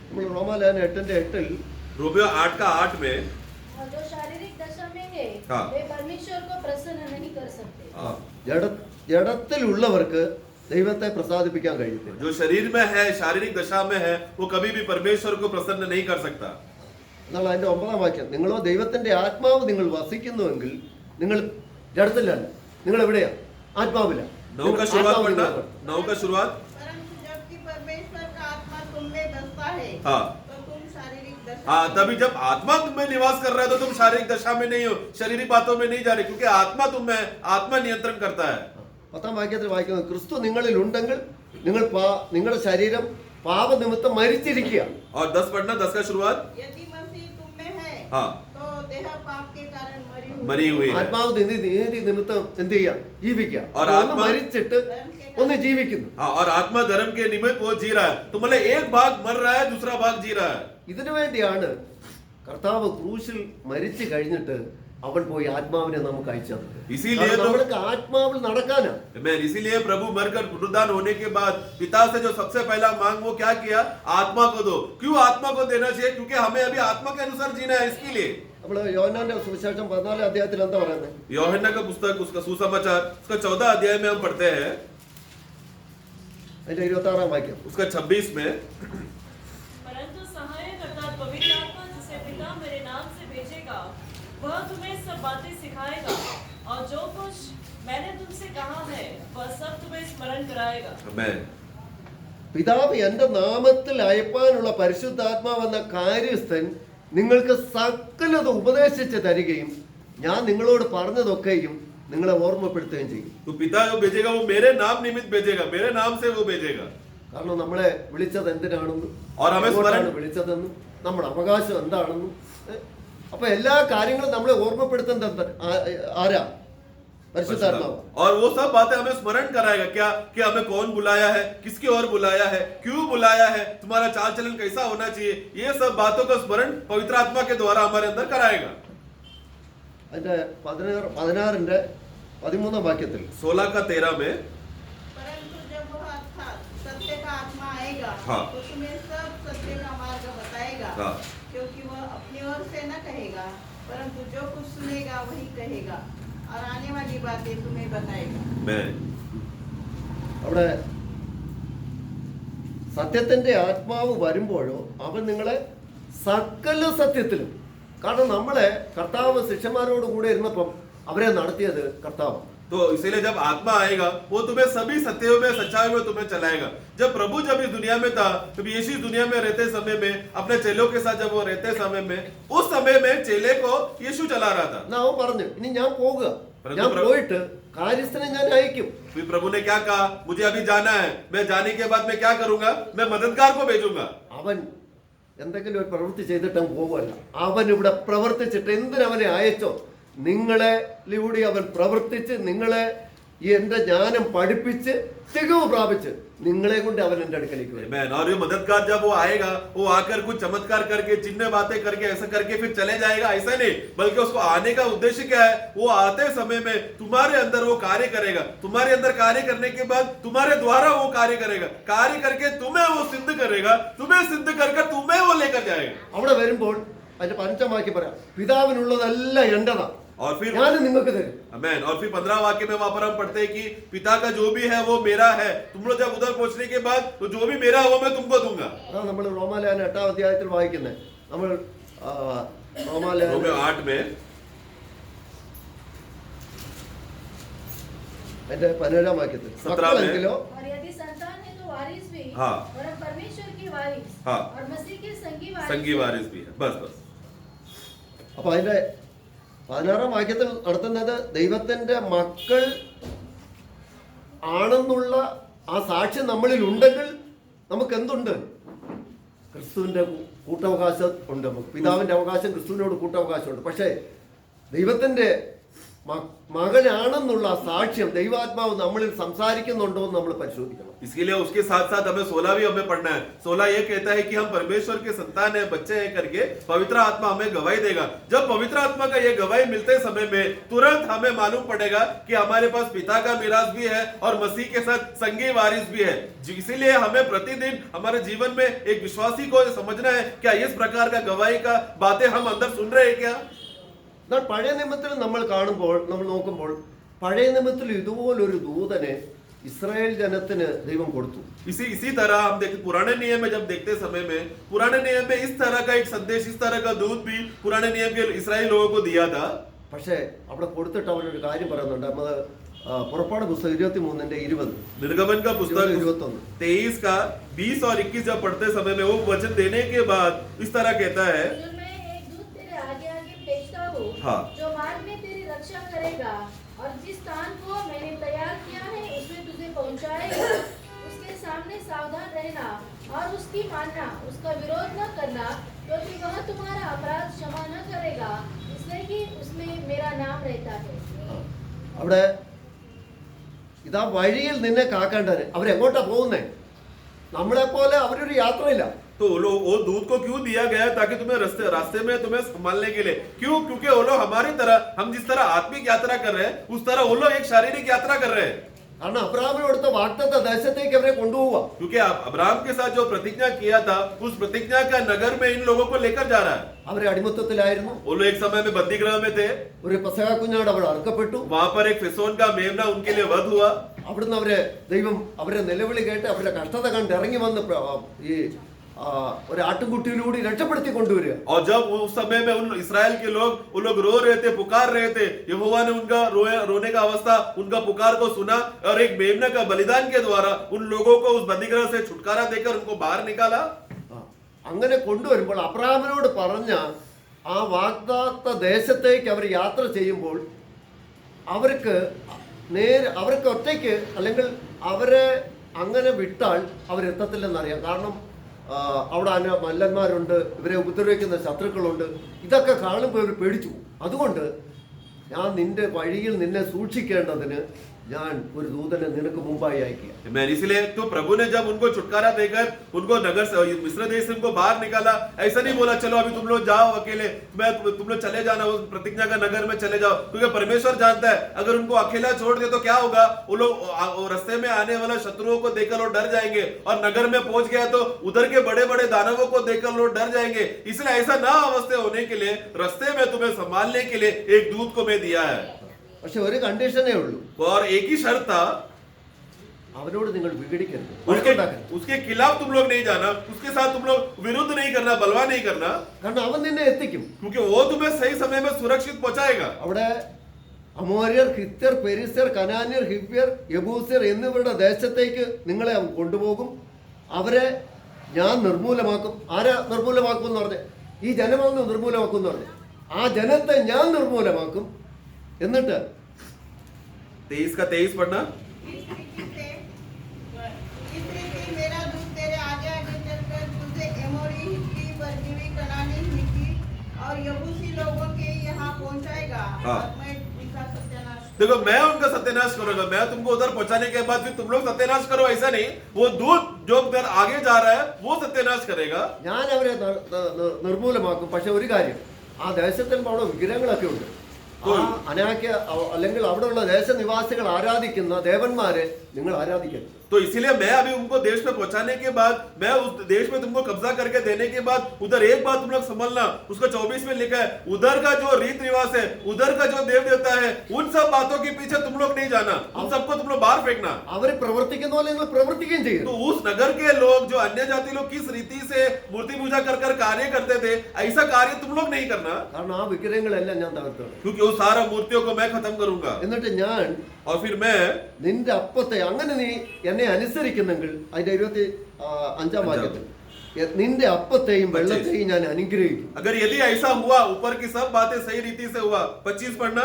S1: നമ്മൾ റോമാലേഖനം 8:8
S2: रोमियो 8:8 में
S5: और जो शारीरिक दशा में है
S2: हाँ।
S5: वे परमेश्वर को प्रसन्न नहीं कर सकते।
S1: ജഡത്തിലുള്ളവർക്ക് ദൈവത്തെ പ്രസാദിപ്പിക്കാൻ കഴിയത്തില്ല.
S2: जो शरीर में है, शारीरिक दशा में है, वो कभी भी परमेश्वर को प्रसन्न नहीं कर सकता।
S1: എന്നാൽ അതിന്റെ 9ാം വാക്യം, നിങ്ങളോ ദൈവത്തിന്റെ ആത്മാവ് നിങ്ങൾ വസിക്കുന്നുവെങ്കിൽ നിങ്ങൾ ജഡത്തിലല്ല, നിങ്ങൾ എവിടെയാ? ആത്മാവില.
S2: 9 का शुरुआत पढ़ना, 9 का शुरुआत।
S4: परंतु जबकि परमेश्वर का आत्मा तुम में बसता है
S2: हाँ।
S4: तो तुम शारीरिक दशा
S2: हाँ, तभी जब आत्मा तुम में निवास कर रहा है तो तुम शारीरिक दशा में नहीं हो, शारीरिक बातों में नहीं जा रहे, क्योंकि आत्मा तुम में, आत्मा नियंत्रण करता है।
S1: 10ാം വാക്യത്തിൽ വായിക്കുന്നത്, ക്രിസ്തു നിങ്ങളിൽ ഉണ്ടെങ്കിൽ നിങ്ങളുടെ ശരീരം പാപനിമിത്തം മരിച്ചിരിക്കുക.
S2: और 10 पढ़ना, 10 का शुरुआत।
S4: यदि मसीह तुम में है
S2: हाँ।
S4: तो देह पाप के कारण
S2: मरी हुई है।
S1: ആത്മാവ് നീതി നിമിത്തം എന്ത് ചെയ്യുക? ജീവിക്കുക.
S2: और
S1: ഒന്ന്
S2: आत्मा-
S1: മരിച്ചിട്ട് ഒന്ന് ജീവിക്കുന്നു.
S2: हाँ, और आत्मा धर्म के निमित्त वो जी रहा है, तो मतलब एक भाग मर रहा है, दूसरा भाग जी रहा है।
S1: ഇതിനു വേണ്ടിയാണ് കർത്താവ് ക്രൂശിൽ മരിച്ചു കഴിഞ്ഞിട്ട് അവൻ പോയി ആത്മാവിനെ നമുക്ക് അയച്ചത്.
S2: इसीलिए तो
S1: നമ്മൾക്ക് ആത്മാവിൽ നടക്കാനാ.
S2: इसीलिए प्रभु मरकर पुनरुत्थान होने के बाद पिता से जो सबसे पहला मांग वो क्या किया? आत्मा को दो। क्यों आत्मा को देना चाहिए? क्योंकि हमें अभी आत्मा के अनुसार जीना है, इसके लिए।
S1: നമ്മള് യോഹന്നാന്റെ സുവിശേഷം 14ാം അധ്യായത്തിൽ എന്താ പറയുന്നത്?
S2: യോഹन्ना का पुस्तक, उसका सुसमाचार, उसका 14 अध्याय में हम पढ़ते हैं,
S1: അതിന്റെ 26ാം വാക്യം.
S2: उसका 26 में,
S6: परंतु सहायक अर्थात पवित्र आत्मा जिसे पिता मेरे नाम से भेजेगा वह तुम्हें सब बातें सिखाएगा और जो कुछ मैंने तुमसे कहा है वह सब तुम्हें स्मरण कराएगा।
S2: आमेन।
S1: പിതാവ് എന്റെ നാമത്തിൽ അയപ്പാനുള്ള പരിശുദ്ധാത്മാവെന്ന കാര്യസ്ഥൻ നിങ്ങൾക്ക് സകലത് ഉപദേശിച്ച് തരികയും ഞാൻ നിങ്ങളോട് പറഞ്ഞതൊക്കെയും നിങ്ങളെ ഓർമ്മപ്പെടുത്തുകയും ചെയ്യും.
S2: तो पिता जो भेजेगा वो मेरे नाम निमित्त भेजेगा, मेरे नाम से वो भेजेगा।
S1: കാരണം നമ്മളെ വിളിച്ചത് എന്തിനാണെന്നും
S2: और हमें
S1: എങ്ങോട്ടാണ്
S2: स्मरण,
S1: വിളിച്ചതെന്നും നമ്മുടെ അവകാശം എന്താണെന്നും അപ്പൊ എല്ലാ കാര്യങ്ങളും നമ്മളെ ഓർമ്മപ്പെടുത്തുന്നത് ആരാ? പരിശുദ്ധാത്മാവ്.
S2: और वो सब बातें हमें स्मरण कराएगा क्या कि हमें कौन बुलाया है, किसकी ओर बुलाया है, क्यों बुलाया है, तुम्हारा चाल चलन कैसा होना चाहिए, ये सब बातों का स्मरण पवित्र आत्मा के द्वारा हमारे अंदर कराएगा।
S1: അതിന്റെ 16ന്റെ 13ാം വാക്യത്തിൽ
S2: 16 का 13 में,
S4: परंतु जब वह अर्थात सत्य का आत्मा आएगा
S2: हाँ।
S4: तो तुम्हें सब सत्य का मार्ग बताएगा
S2: हाँ।
S4: क्योंकि वह अपनी ओर से न कहेगा परंतु जो कुछ सुनेगा वही कहेगा और आने वाली बातें तुम्हें बताएगा।
S2: मैं
S1: അവിടെ സത്യത്തിന്റെ ആത്മാവ് വരുമ്പോഴോ അവൻ നിങ്ങളെ സകല സത്യത്തിലും, കാരണം നമ്മളെ കർത്താവ് ശിഷ്യന്മാരോട് കൂടെ ഇരുന്നപ്പം അവരെ നടത്തിയത് കർത്താവ്.
S2: तो इसीलिए जब आत्मा आएगा वो तुम्हें सभी सत्यों में, सच्चाई में तुम्हें चलाएगा। जब प्रभु जब इस दुनिया में था, जब यीशु दुनिया में रहते समय में अपने चेलों के साथ जब वो रहते समय में, उस समय में चेले को यीशु चला रहा था।
S1: എന്നാ അവൻ പറഞ്ഞു, ഇനി ഞാൻ പോകുക, ഞാൻ പോയിട്ട് കാര്യസ്ഥനെ ഞാൻ അയക്കും.
S2: फिर प्रभु ने क्या कहा? मुझे अभी जाना है, मैं जाने के बाद मैं क्या करूंगा? मैं मददगार को भेजूंगा।
S1: അവൻ എന്തെങ്കിലും ഒരു പ്രവൃത്തി ചെയ്തിട്ട് അവൻ പോകുമല്ല, അവൻ ഇവിടെ പ്രവർത്തിച്ചിട്ട് എന്തിനവനെ അയച്ചോ നിങ്ങളിലൂടെ അവൻ പ്രവർത്തിച്ച് നിങ്ങളെ എന്റെ ജ്ഞാനം പഠിപ്പിച്ച് തികവ് പ്രാപിച്ച് നിങ്ങളെ കൊണ്ട് അവൻ എന്റെ അടുക്കലേക്ക് വരും.
S2: आमीन। और ये मददगार जब वो आएगा वो आकर कुछ चमत्कार करके, चिन्ह बातें करके, ऐसा करके फिर चले जाएगा, ऐसा नहीं, बल्कि उसको आने का उद्देश्य क्या है? वो आते समय में तुम्हारे अंदर वो कार्य करेगा, तुम्हारे अंदर कार्य करने के बाद तुम्हारे द्वारा वो कार्य करेगा, कार्य करके तुम्हें वो सिद्ध करेगा, तुम्हें सिद्ध कर तुम्हें वो लेकर जाएगा।
S1: അവിടെ വരുമ്പോൾ അതിന്റെ 5ാം വാക്യം പറയാം, പിതാവിനുള്ളതെല്ലാം എന്റേതാ,
S2: और फिर
S1: ഞാൻ നിങ്ങൾക്ക് തരും.
S2: आमीन। और फिर 15 वाक्य में वहां पर हम पढ़ते हैं कि पिता का जो भी है वो मेरा है, तुम लोग जब उधर पहुंचने के बाद तो जो भी मेरा है वो मैं तुमको दूंगा।
S1: അതാണ് നമ്മൾ റോമാലേഖനം 8ാം അധ്യായത്തിൽ വായിക്കുന്നത്. നമ്മൾ റോമാലേഖനം
S2: रोमियो 8 में
S1: അതിന്റെ 17ാം വാക്യത്തിൽ
S2: 17 में
S1: മക്കളെങ്കിലോ
S5: और यदि संतान है तो वारिस भी
S2: हाँ।
S5: और हम परमेश्वर के वारिस
S2: हाँ।
S5: और मसीह के संगी
S2: संगी वारिस भी है बस बस
S1: അപ്പൊ അതിന്റെ 16-ാം വാക്യത്തിൽ നടത്തുന്നത് ദൈവത്തിന്റെ മക്കൾ ആണെന്നുള്ള ആ സാക്ഷ്യം നമ്മളിൽ ഉണ്ടെങ്കിൽ നമുക്ക് എന്തുണ്ട്? ക്രിസ്തുവിന്റെ കൂട്ടവകാശം ഉണ്ട്. നമുക്ക് പിതാവിന്റെ അവകാശം ക്രിസ്തുവിനോട് കൂട്ടവകാശമുണ്ട്. പക്ഷേ ദൈവത്തിന്റെ മകനാണെന്നുള്ള സാക്ഷ്യം ദൈവാത്മാവ് നമ്മളിൽ സംസാരിക്കുന്നുണ്ടോ എന്ന് നമ്മൾ പരിശോധിക്കണം.
S2: इसके लिए उसके साथ साथ हमें 16 भी हमें पढ़ना है. 16 ये कहता है कि हम परमेश्वर के संतान है, बच्चे हैं करके पवित्र आत्मा हमें गवाही देगा. जब पवित्र आत्मा का ये गवाही मिलते समय में तुरंत हमें मालूम पड़ेगा कि हमारे पास पिता का मिरास भी है और मसीह के साथ संगी वारिस भी है. इसीलिए हमें प्रतिदिन हमारे जीवन में एक विश्वासी को समझना है क्या इस प्रकार का गवाही का बातें हम अंदर सुन रहे हैं क्या.
S1: എന്നാൽ പഴയ നിയമത്തിൽ നമ്മൾ കാണുമ്പോൾ, നമ്മൾ നോക്കുമ്പോൾ പഴയ നിയമത്തിൽ ഇതുപോലൊരു ദൂതനെ ഇസ്രായേൽ ജനത്തിന് ദൈവം കൊടുത്തു.
S2: इसी तरह हम देखते पुराने नियम में जब देखते समय में पुराने नियम में इस तरह का एक संदेश, इस तरह का दूत भी पुराने नियम के इस्राएल लोगों को दिया था.
S1: പക്ഷേ അവിടെ കൊടുത്തിട്ട് അവനൊരു കാര്യം പറയുന്നുണ്ട്. നമ്മൾ പുറപ്പാട് പുസ്തകം 23:20
S2: निर्गमन का पुस्तक
S1: 21
S2: 23 का 20 और 21 जब पढ़ते समय में वो वचन देने के बाद इस तरह कहता है,
S5: जो मैं एक दूत तेरे आगे आगे भेजता हूँ,
S2: हाँ।
S5: जो मार्ग में तेरी रक्षा करेगा और जिस स्थान को मैंने तैयार किया है उसमें तुझे पहुँचाएगा. उसके सामने सावधान रहना और उसकी मानना, उसका विरोध न करना, क्योंकि वह तुम्हारा अपराध क्षमा न करेगा, इसलिए कि उसमें मेरा नाम रहता है.
S1: അവിടെ ഇതാ വഴിയിൽ നിന്നെ കാക്കേണ്ടത്. അവരെങ്ങോട്ടാ പോകുന്നേ? നമ്മളെ പോലെ അവരൊരു യാത്രയില്ല.
S2: तो वो दूध को क्यों दिया गया ताकि तुम्हें रास्ते में तुम्हें संभालने के लिए. क्यों? क्योंकि वो लोग हमारी तरह, हम जिस तरह आत्मिक यात्रा कर रहे हैं उस तरह वो लोग एक शारीरिक यात्रा कर रहे हैं.
S1: കാരണം അബ്രഹാമിന് കൊടുത്ത വാഗ്ദത്ത ദേശത്തേക്ക് അവരെ കൊണ്ടുപോവുക.
S2: क्योंकि अब्राहम के साथ जो प्रतिज्ञा किया था उस प्रतिज्ञा का नगर में इन लोगों को लेकर जा रहा है.
S1: അവരെ അടിമത്തത്തിലായിരുന്നു.
S2: वो लोग एक समय में बंदीगृह में थे.
S1: ഒരു പെസഹ കുഞ്ഞാട് അവിടെ അറുക്കപ്പെട്ടു.
S2: वहां पर एक फिसोन का मेमना उनके लिए वध हुआ.
S1: അവിടുന്ന് ദൈവം അവരെ നിലവിളി കേട്ട് അവരുടെ കഷ്ടത കണ്ട് ഇറങ്ങി വന്ന് ഈ ഒരു ആട്ടുംകുട്ടിയിലൂടെ രക്ഷപ്പെടുത്തി കൊണ്ടുവരിക.
S2: और जब उस समय में उन इस्राएल के लोग वो लोग रो रहे थे, पुकार रहे थे, यहोवा ने उनका रोने का अवस्था, उनका पुकार को सुना और एक मेमना का बलिदान के द्वारा उन लोगों को उस बंदीगृह से छुटकारा देकर उनको बाहर निकाला.
S1: അങ്ങനെ കൊണ്ടുവരുമ്പോൾ അബ്രഹാമിനോട് പറഞ്ഞ ആ വാഗ്ദത്ത ദേശത്തേക്ക് അവർ യാത്ര ചെയ്യുമ്പോൾ അവർക്ക് ഒറ്റയ്ക്ക് അല്ലെങ്കിൽ അവരെ അങ്ങനെ വിട്ടാൽ അവരെത്തത്തില്ലെന്നറിയാം. കാരണം അവിടെ മല്ലന്മാരുണ്ട്, ഇവരെ ഉപദ്രവിക്കുന്ന ശത്രുക്കളുണ്ട്. ഇതൊക്കെ കാണുമ്പോൾ ഇവർ പേടിച്ചു പോകും. അതുകൊണ്ട് ഞാൻ നിന്റെ വഴിയിൽ നിന്നെ സൂക്ഷിക്കേണ്ടതിന് ഞാൻ ഒരു ദൂതനെ നിനക്ക് മുമ്പായി അയക്കുക.
S2: इसलिए तो प्रभु ने जब उनको छुटकारा देकर उनको नगर से मिस्र देश से उनको बाहर निकाला, ऐसा नहीं बोला चलो अभी तुम लोग जाओ अकेले, तुम लोग चले जाना उस प्रतिज्ञा का नगर में चले जाओ. क्योंकि परमेश्वर जानता है अगर उनको अकेला छोड़ दे तो क्या होगा. वो लोग रास्ते में आने वाला शत्रुओं को देखकर लोग डर जाएंगे और नगर में पहुंच गया तो उधर के बड़े बड़े दानवों को देखकर लोग डर जाएंगे. इसलिए ऐसा ना अवस्था होने के लिए रास्ते में तुम्हें संभालने के लिए एक दूत को मैं दिया है.
S1: പക്ഷെ ഒരു കണ്ടീഷനേ ഉള്ളൂ.
S2: और एक ही शर्त था,
S1: അവരോട് നിങ്ങൾ വിഘടിക്കരുത്.
S2: उसके खिलाफ तुम लोग नहीं जाना, उसके साथ तुम लोग विरुद्ध नहीं करना, बलवा नहीं करना.
S1: കാരണം അവൻ നിന്നെ എത്തിക്കും.
S2: क्योंकि वो तुम्हें सही समय में सुरक्षित पहुंचाएगा.
S1: അവിടെ അമോര്യർ, ഹിത്യർ, പെരിസ്യർ, കനാന്യർ, ഹിവ്യർ, യബൂസ്യർ എന്നിവരുടെ ദേശത്തേക്ക് നിങ്ങളെ അവൻ കൊണ്ടുപോകും. അവരെ ഞാൻ നിർമൂലമാക്കും. ആരാ നിർമൂലമാക്കും എന്ന് പറഞ്ഞ്? ഈ ജനമൊന്ന് നിർമൂലമാക്കും എന്ന് പറഞ്ഞ് ആ ജനത്തെ ഞാൻ നിർമൂലമാക്കും. എന്നിട്ട്
S2: 23 का 23 पढ़ना.
S4: इस रीति मेरा दूत तेरे आगे आगे चलकर तुझे एमोरी, हित्ती, परजीवी, कनानी, हित्ती और यबूसी लोगों के यहाँ पहुँचाएगा.
S2: हाँ।
S4: और मैं उनका सत्यानाश.
S2: देखो मैं उनका सत्यानाश करूंगा. मैं तुमको उधर पहुंचाने के बाद फिर तुम लोग सत्यानाश करो, ऐसा नहीं. वो दूत जो उधर आगे जा रहा है वो सत्यानाश करेगा.
S1: ഞാൻ അവരെ നിർമൂലമാക്കും. പക്ഷെ ഒരു കാര്യം, ആ ദേശത്തിൽ അവിടെ വിഗ്രഹങ്ങളൊക്കെ ഉണ്ട്. അനാക്യ അല്ലെങ്കിൽ അവിടെയുള്ള ദേശനിവാസികൾ ആരാധിക്കുന്ന ദേവന്മാരെ നിങ്ങൾ ആരാധിക്കരുത്.
S2: तो इसीलिए मैं अभी उनको देश में पहुंचाने के बाद, मैं उस देश में तुमको कब्जा करके देने के बाद उधर एक बात तुम लोग समझना, उसको 24 में लिखा है उधर का जो रीत रिवाज है, उधर का जो देव देवता है, उन सब बातों के पीछे तुम लोग नहीं जाना, उन सबको तुम लोग बाहर फेंकना.
S1: അവർ പ്രവർത്തിക്കുന്ന പോലെ നിങ്ങൾ പ്രവർത്തിക്കുകയും ചെയ്യും.
S2: तो उस नगर के लोग जो अन्य जाति लोग किस रीति से मूर्ति पूजा कर कर कार्य करते थे, ऐसा कार्य तुम लोग नहीं करना.
S1: കാരണം ആ വിഗ്രഹങ്ങളെല്ലാം ഞാൻ തകർക്കണം.
S2: क्योंकि उस सारा मूर्तियों को मैं खत्म करूंगा.
S1: എന്നിട്ട് ഞാൻ
S2: और फिर मैं
S1: നിന്റെ അപ്പത്തെ അങ്ങനെ നീ എന്നെ അനുസരിക്കുന്നെങ്കിൽ അതിന്റെ 25 വാക്യത്തിൽ നിന്റെ അപ്പത്തെയും വെള്ളത്തെയും ഞാൻ അനുഗ്രഹിക്കും.
S2: अगर यदि ऐसा हुआ, ऊपर की सब बातें सही रीति से हुआ, 25 पढ़ना।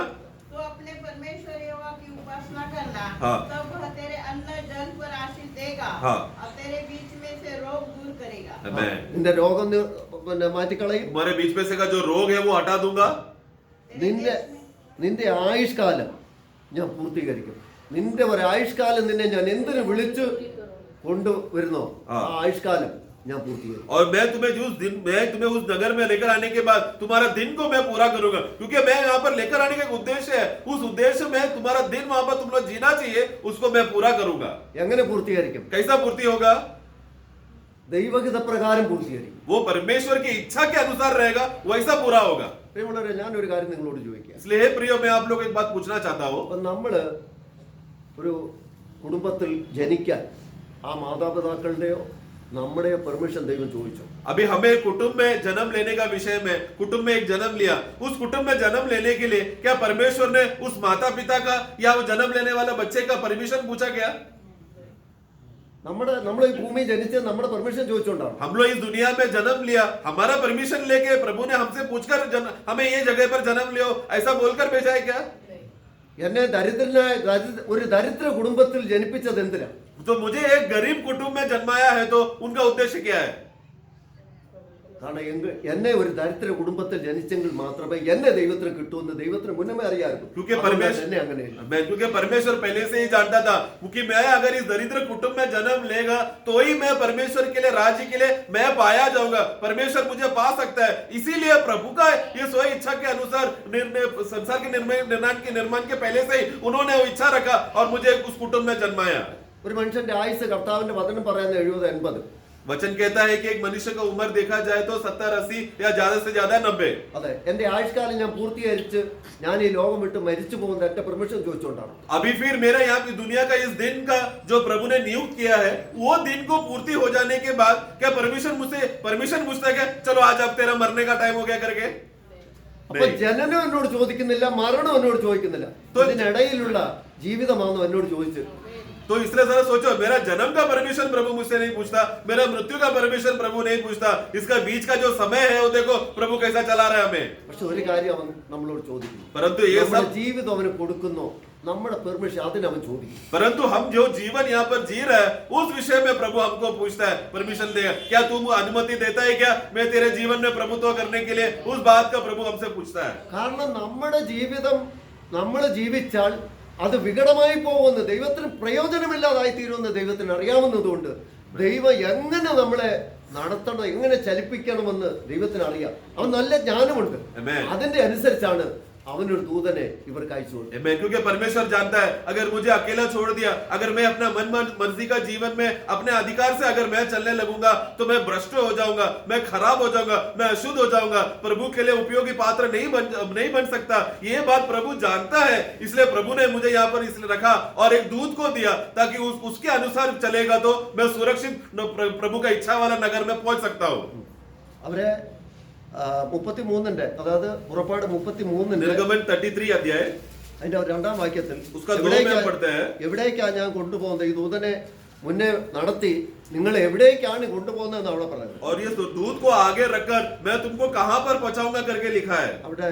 S4: तो अपने परमेश्वर यहोवा की उपासना करना,
S2: हाँ।
S4: तब वह तेरे अन्न जल पर आशीष देगा,
S2: हाँ।
S4: और तेरे बीच में से रोग दूर करेगा।
S2: आमेन।
S1: നിന്റെ രോഗം പിന്നെ മാറ്റിക്കളയും.
S2: तुम्हारे बीच में से का जो रोग है वो हटा दूंगा.
S1: നിന്റെ ആയുഷ്കാലം ഞാൻ പൂർത്തീകരിക്കും. നിന്റെ ഒരു ആയുഷ്കാലം നിന്നെ ഞാൻ എന്തിനു വിളിച്ചു കൊണ്ടുവരുന്നോ ആ ആയുഷ്കാലം ഞാൻ പൂർത്തീകരിക്കും.
S2: और मैं तुम्हें उस नगर में लेकर आने के बाद तुम्हारा दिन को मैं पूरा करूंगा, क्योंकि मैं यहाँ पर लेकर आने का एक उद्देश्य है. उस उद्देश्य में तुम्हारा दिन वहां पर तुम लोग जीना चाहिए, उसको मैं पूरा करूंगा.
S1: എങ്ങനെ പൂർത്തീകരിക്കും?
S2: कैसा पूर्ति होगा?
S1: ദൈവഹിത പ്രകാരം പൂർത്തീകരിക്കും.
S2: वो परमेश्वर की इच्छा के अनुसार रहेगा, वैसा पूरा होगा.
S1: പ്രിയമുള്ളവരെ, ഞാൻ ഒരു കാര്യം നിങ്ങളോട് ചോദിക്കാം.
S2: इसलिए हे प्रियो, मैं आप लोग एक बात पूछना चाहता हूँ.
S1: അപ്പൊ നമ്മള് ഒരു കുടുംബത്തിൽ ജനിക്കാൻ ആ മാതാപിതാക്കളുടെയോ നമ്മുടെയോ പെർമിഷൻ ദൈവം ചോദിച്ചു.
S2: अभी हमें कुटुंब में जन्म लेने का विषय में, कुटुंब में एक जन्म लिया, उस कुटुंब में जन्म लेने के लिए क्या परमेश्वर ने उस माता पिता का या वो जन्म लेने वाला बच्चे का परमिशन पूछा क्या?
S1: നമ്മൾ ഈ ഭൂമി ജനിച്ച് നമ്മുടെ പെർമിഷൻ ചോദിച്ചോണ്ടാണ്.
S2: हम लोग इस दुनिया में जन्म लिया, हमारा परमिशन लेके प्रभु ने हमसे पूछकर हमें ये जगह पर जन्म लियो ऐसा बोलकर भेजा है क्या?
S1: എന്നെ ഒരു ദരിദ്ര കുടുംബത്തിൽ ജനിപ്പിച്ചത് എന്തിനാ?
S2: तो मुझे एक गरीब कुटुंब में जन्माया है, तो उनका उद्देश्य क्या है?
S1: കാരണം എന്നെ ഒരു ദരിദ്ര കുടുംബത്തിൽ ജനിച്ചെങ്കിൽ മാത്രമേ എന്നെ ദൈവത്തിന് കിട്ടുമെന്ന് ദൈവത്തിന് മുന്നമേ അറിയാമായിരുന്നു.
S2: क्योंकि परमेश्वर पहले से ही जानता था, क्योंकि मैं अगर इस दरिद्र कुटुंब में जन्म लेगा तो ही मैं परमेश्वर के लिए, राज्य के लिए मैं पाया जाऊंगा, परमेश्वर मुझे पा सकता है. इसीलिए प्रभु का ये स्वयं इच्छा के अनुसार संसार के निर्माण के पहले से ही उन्होंने वो इच्छा रखा और मुझे उस कुटुंब में जन्माया.
S1: ഒരു മനുഷ്യന്റെ ആയുസ് കർത്താവിന്റെ വചനം പറയുന്ന 70-80.
S2: वचन कहता है कि एक मनुष्य का उम्र देखा जाए तो 70-80 या ज्यादा से ज्यादा 90.
S1: അതെ, എന്റെ ആയുഷ്കാലം ഞാൻ പൂർത്തീകരിച്ച് ഞാൻ ഈ ലോകം വിട്ട് മരിച്ചു പോകുന്ന എന്റെ പെർമിഷൻ ചോദിച്ചുകൊണ്ടാണ്.
S2: अभी फिर मेरा यहाँ की दुनिया का इस दिन का जो प्रभु ने नियुक्त किया है, वो दिन को पूर्ति हो जाने के बाद क्या परमेश्वर मुझसे परमिशन पूछता है क्या, चलो आज अब तेरा मरने का टाइम हो गया करके?
S1: അപ്പൊ ജനനം എന്നോട് ചോദിക്കുന്നില്ല, മരണം എന്നോട് ചോദിക്കുന്നില്ല, ഇതിനിടയിലുള്ള ജീവിതമാണെന്ന് എന്നോട് ചോദിച്ചു.
S2: तो इसलिए जरा सोचो, मेरा जन्म का परमिशन प्रभु मुझसे नहीं पूछता, मेरा मृत्यु का परमिशन प्रभु नहीं पूछता, इसका बीच का जो समय है वो देखो प्रभु कैसा चला रहा है हमें.
S1: പക്ഷെ ഒരു കാര്യം അവൻ നമ്മളോട് ചോദിക്കുന്നു,
S2: परंतु ये सब
S1: ജീവിതം അവന് കൊടുക്കുന്നു, നമ്മുടെ പെർമിഷൻ അതിന് അവൻ ചോദിക്കും.
S2: परंतु हम जो जीवन यहाँ पर जी रहे हैं उस विषय में प्रभु हमको पूछता है, परमिशन देगा क्या, तुम अनुमति देता है क्या मैं तेरे जीवन में प्रभुत्व करने के लिए? उस बात का प्रभु हमसे पूछता है.
S1: കാരണം നമ്മുടെ ജീവിതം നമ്മൾ ജീവിച്ചാൽ അത് വികടമായി പോകുമെന്ന്, ദൈവത്തിന് പ്രയോജനമില്ലാതായി തീരുമെന്ന് ദൈവത്തിന് അറിയാവുന്നതുകൊണ്ട് ദൈവം എങ്ങനെ നമ്മളെ നടത്തണം, എങ്ങനെ ചലിപ്പിക്കണമെന്ന് ദൈവത്തിന് അറിയാം. അവൻ നല്ല ജ്ഞാനമുണ്ട്. അതിന്റെ അനുസരിച്ചാണ് അവനൊരു ദൂതനെ ഇവർക്ക് അയച്ചു കൊടുത്തു.
S2: क्योंकि परमेश्वर जानता है अगर मुझे अकेला छोड़ दिया, अगर मैं अपना मर्जी का जीवन में अपने अधिकार से अगर मैं चलने लगूंगा तो मैं भ्रष्ट हो जाऊंगा, मैं खराब हो जाऊंगा, मैं अशुद्ध हो जाऊंगा, प्रभु के लिए उपयोगी पात्र नहीं बन सकता. ये बात प्रभु जानता है, इसलिए प्रभु ने मुझे यहाँ पर इसलिए रखा और एक दूत को दिया ताकि उसके अनुसार चलेगा तो मैं सुरक्षित प्रभु का इच्छा वाला नगर में पहुंच सकता हूँ.
S1: അവരെ 33 അതായത് പുറപ്പാട് 33
S2: निर्गमन 33 अध्याय
S1: അതിന്റെ 2-ാം വാക്യത്തിൽ എവിടേക്കാണ് ഞാൻ കൊണ്ടുപോകുന്നത്, ഈ ദൂതനെ മുന്നേ നടത്തി നിങ്ങൾ എവിടേക്കാണ് കൊണ്ടുപോകുന്നതെന്ന് അവിടെ പറയുന്നത്.
S2: और ये दूत को आगे रखकर मैं तुमको कहां पर पहुंचाऊंगा करके लिखा है.
S1: അവിടെ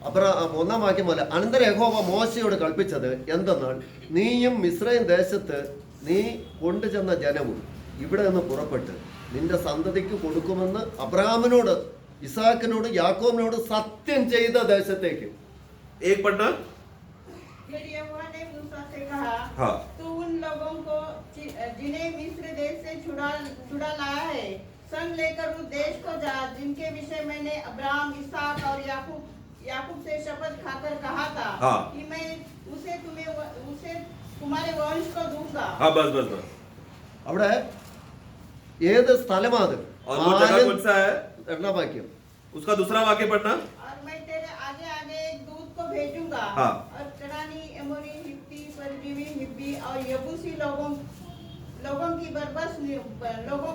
S1: 1-ാം വാക്യം പോലെ അനന്തരം യഹോവ മോശയോട് കൽപ്പിച്ചത് എന്തെന്നാൽ, നീയും മിസ്രയീം ദേശത്ത് നീ കൊണ്ടുചെന്ന ജനവും ഇവിടെ നിന്ന് പുറപ്പെട്ട് നിന്റെ സന്തതിക്ക് കൊടുക്കുമെന്ന് അബ്രഹാമിനോട്, ഇസാക്കിനോട്, യാക്കോബിനോട് സത്യം ചെയ്ത ദേശത്തേക്ക്.
S2: एक पढ़ना.
S4: फिर यहोवा ने मूसा से कहा,
S2: हाँ.
S4: तू उन लोगों को जिन्हें मिस्र देश से छुड़ा लाया है संग लेकर उस देश को जा जिनके विषय मैंने अब्राहम, इसहाक और याकूब से शपथ खाकर कहा था. हाँ. कि मैं उसे तुम्हारे वंश को दूंगा.
S2: हाँ, बस.
S1: അവിടെ ഏത് സ്ഥലമാണ്?
S2: और वो जगह कौन सा है?
S1: 2-ാം വാക്യം.
S2: उसका दूसरा वाक्य पढ़ना.
S4: और मैं तेरे आगे आगे एक दूत को भेजूंगा.
S2: हाँ.
S4: और कनानी, एमोरी, हित्ती, परजीवी, हिब्बी और यबूसी लोगों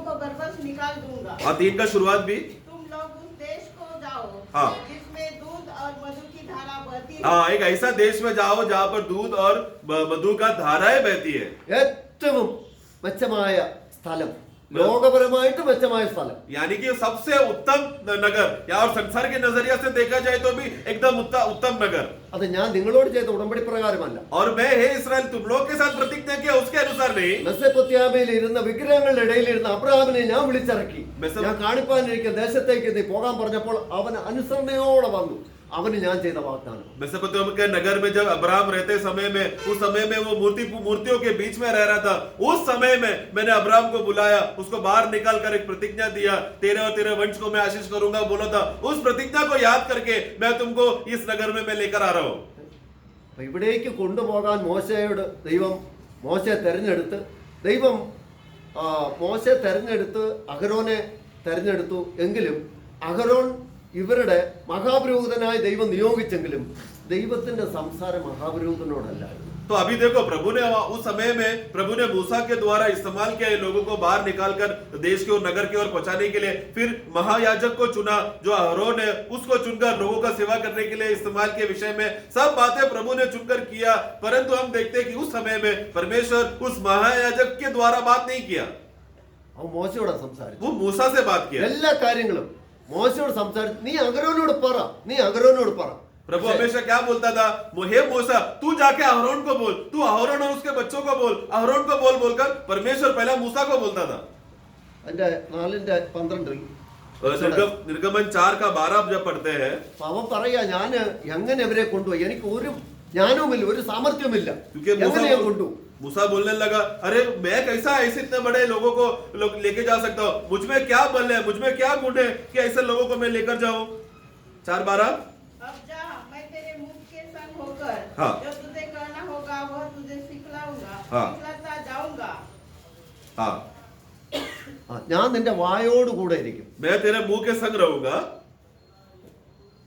S4: को बरबस निकाल दूंगा.
S2: और 3 का शुरुआत भी.
S4: तुम लोग उस देश को जाओ.
S2: हाँ.
S4: जिसमें दूध और मधु की धारा बहती होगी।
S2: हाँ, एक ऐसा देश में जाओ जहाँ पर दूध और मधु का धाराएं बहती है।
S1: ഏറ്റവും മെച്ചമായ സ്ഥലം, ലോകപരമായിട്ട് മെച്ചമായ സ്ഥലം.
S2: यानी कि सबसे उत्तम नगर, या और संसार के नजरिया से देखा जाए तो भी एकदम उत्तम नगर.
S1: അത് ഞാൻ നിങ്ങളോട് ചെയ്ത ഉടമ്പടി പ്രകാരമല്ല.
S2: और मैं हे इस्राएल तुम लोग के साथ प्रतिज्ञा किया उसके अनुसार नहीं.
S1: മെസ്സപ്പൊത്യാമയിൽ ഇരുന്ന വിഗ്രഹങ്ങളുടെ ഇടയിലിരുന്ന അബ്രഹാമിനെ ഞാൻ വിളിച്ചിറക്കി. ഞാൻ കാണിപ്പാനിരിക്കുന്ന ദേശത്തേക്ക് നീ പോകാൻ പറഞ്ഞപ്പോൾ അവൻ അനുസരണയോടെ വന്നു. അവന് ഞാൻ ചെയ്ത വാഗ്ദാനം.
S2: मेसोपोटामिया के नगर में जब अब्राहम रहते समय में, उस समय में वो मूर्तियों के बीच में रह रहा था, उस समय में मैंने अब्राहम को बुलाया, उसको बाहर निकाल कर एक प्रतिज्ञा दिया, तेरे और तेरे वंश को मैं आशीष करूंगा बोला था. उस प्रतिज्ञा को याद करके मैं तुमको इस नगर में मैं लेकर आ रहा हूं.
S1: ഇവിടേക്ക് കൊണ്ടുപോകാൻ മോശയോട് മോശയെ തെരഞ്ഞെടുത്ത് മോശയെ തെരഞ്ഞെടുത്ത് അഹരോനെ തെരഞ്ഞെടുത്തു. എങ്കിലും അഹരോൻ ഇവരുടെ മഹാപുരോഹിതനായി ദൈവം നിയോഗിച്ചെങ്കിലും ദൈവത്തിന്റെ സംസാരം മഹാപുരോഹിതനോടല്ലായിരുന്നു.
S2: तो अभी देखो, प्रभु ने उस समय में प्रभु ने मूसा के द्वारा इस्तेमाल किया लोगों को बाहर निकालकर देश के और नगर की ओर पहुंचाने के लिए. फिर महायाजक को चुना जो अहरोन है, उसको चुनकर लोगों का सेवा करने के लिए इस्तेमाल के विषय में सब बातें प्रभु ने चुनकर किया. परंतु हम देखते हैं कि उस समय में परमेश्वर उस महायाजक के द्वारा बात नहीं किया,
S1: അവൻ മോശയോടാ സംസാരിച്ചു.
S2: वो मूसा से बात किया.
S1: എല്ലാ കാര്യങ്ങളും മോശയോട് സംസാരിച്ചു. നീ അഹരോനോട് പറ.
S2: प्रभु हमेशा क्या बोलता था, हे मूसा तू जाके अहरोन को बोल, तू अहरोन और उसके बच्चों को बोल, अहरोन को बोलकर परमेश्वर पहला मूसा को बोलता था.
S1: അതിന്റെ 4:12
S2: निर्गमन 4:12 जब पढ़ते हैं,
S1: അവൻ പറയാ, ഞാൻ എങ്ങനെ ഇവരെ കൊണ്ടുപോയി, എനിക്ക് ഒരു ജ്ഞാനവുമില്ല, ഒരു സാമർത്ഥ്യമില്ല,
S2: क्योंकि
S1: എങ്ങനെ ഞാൻ കൊണ്ടുപോകും.
S2: मूसा बोलने लगा, अरे मैं कैसा ऐसे इतने बड़े लोगों को लेके जा सकता हूँ, मुझ में क्या बल है, मुझ में क्या गुण है कि ऐसे लोगों को मैं लेकर जाऊं. 4:12
S4: अब जा, मैं तेरे मुख के संग होकर
S2: हाँ.
S4: जो तुझे करना होगा वह तुझे सिखलाऊंगा,
S2: हाँ.
S4: सिखलाता जाऊंगा.
S2: हाँ,
S1: ഞാൻ നിന്റെ വായോട് കൂടെ ഇരിക്കും.
S2: मैं तेरे मुंह के संग रहूंगा.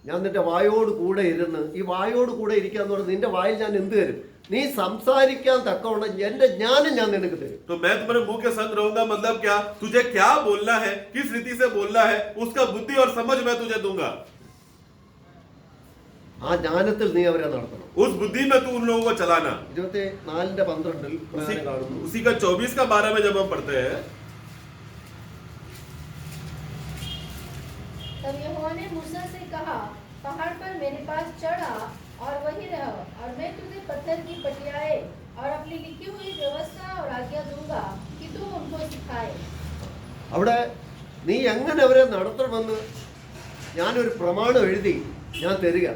S1: ഞാൻ നിന്റെ വായോട് കൂടെ ഇരുന്ന്, ഈ വായോട് കൂടെ ഇരിക്കുക എന്ന് പറഞ്ഞാൽ നിന്റെ വായിൽ ഞാൻ എന്ത് തരും? നീ സംസാരിക്കാൻ തക്കവണ്ണം എന്റെ ജ്ഞാനം ഞാൻ നിനക്ക് തരും.
S2: तो मैं तुम्हारे मुंह के संग रहूंगा मतलब क्या, तुझे क्या बोलना है, किस रीति से बोलना है, उसका बुद्धि और समझ मैं तुझे दूंगा.
S1: ആ ജ്ഞാനത്തിൽ നീ അവരെ നടത്തണം.
S2: उस बुद्धि में तू उन लोगों को चलाना.
S1: 24:12 കാണുന്നു.
S2: उसी का 24:12 में जब हम पढ़ते हैं,
S5: तब यहोवा ने मूसा से कहा, पहाड़ पर मेरे पास चढ़ा और वहीं रह, और मैं तुझे पत्थर की पटियाएं और अपनी लिखी हुई व्यवस्था और आज्ञा दूंगा कि तू उनको सिखाए.
S1: അവിടെ നീ എങ്ങനെ അവരെ നടത്തണമെന്ന് ഞാനൊരു പ്രമാണം എഴുതി ഞാൻ തരിക.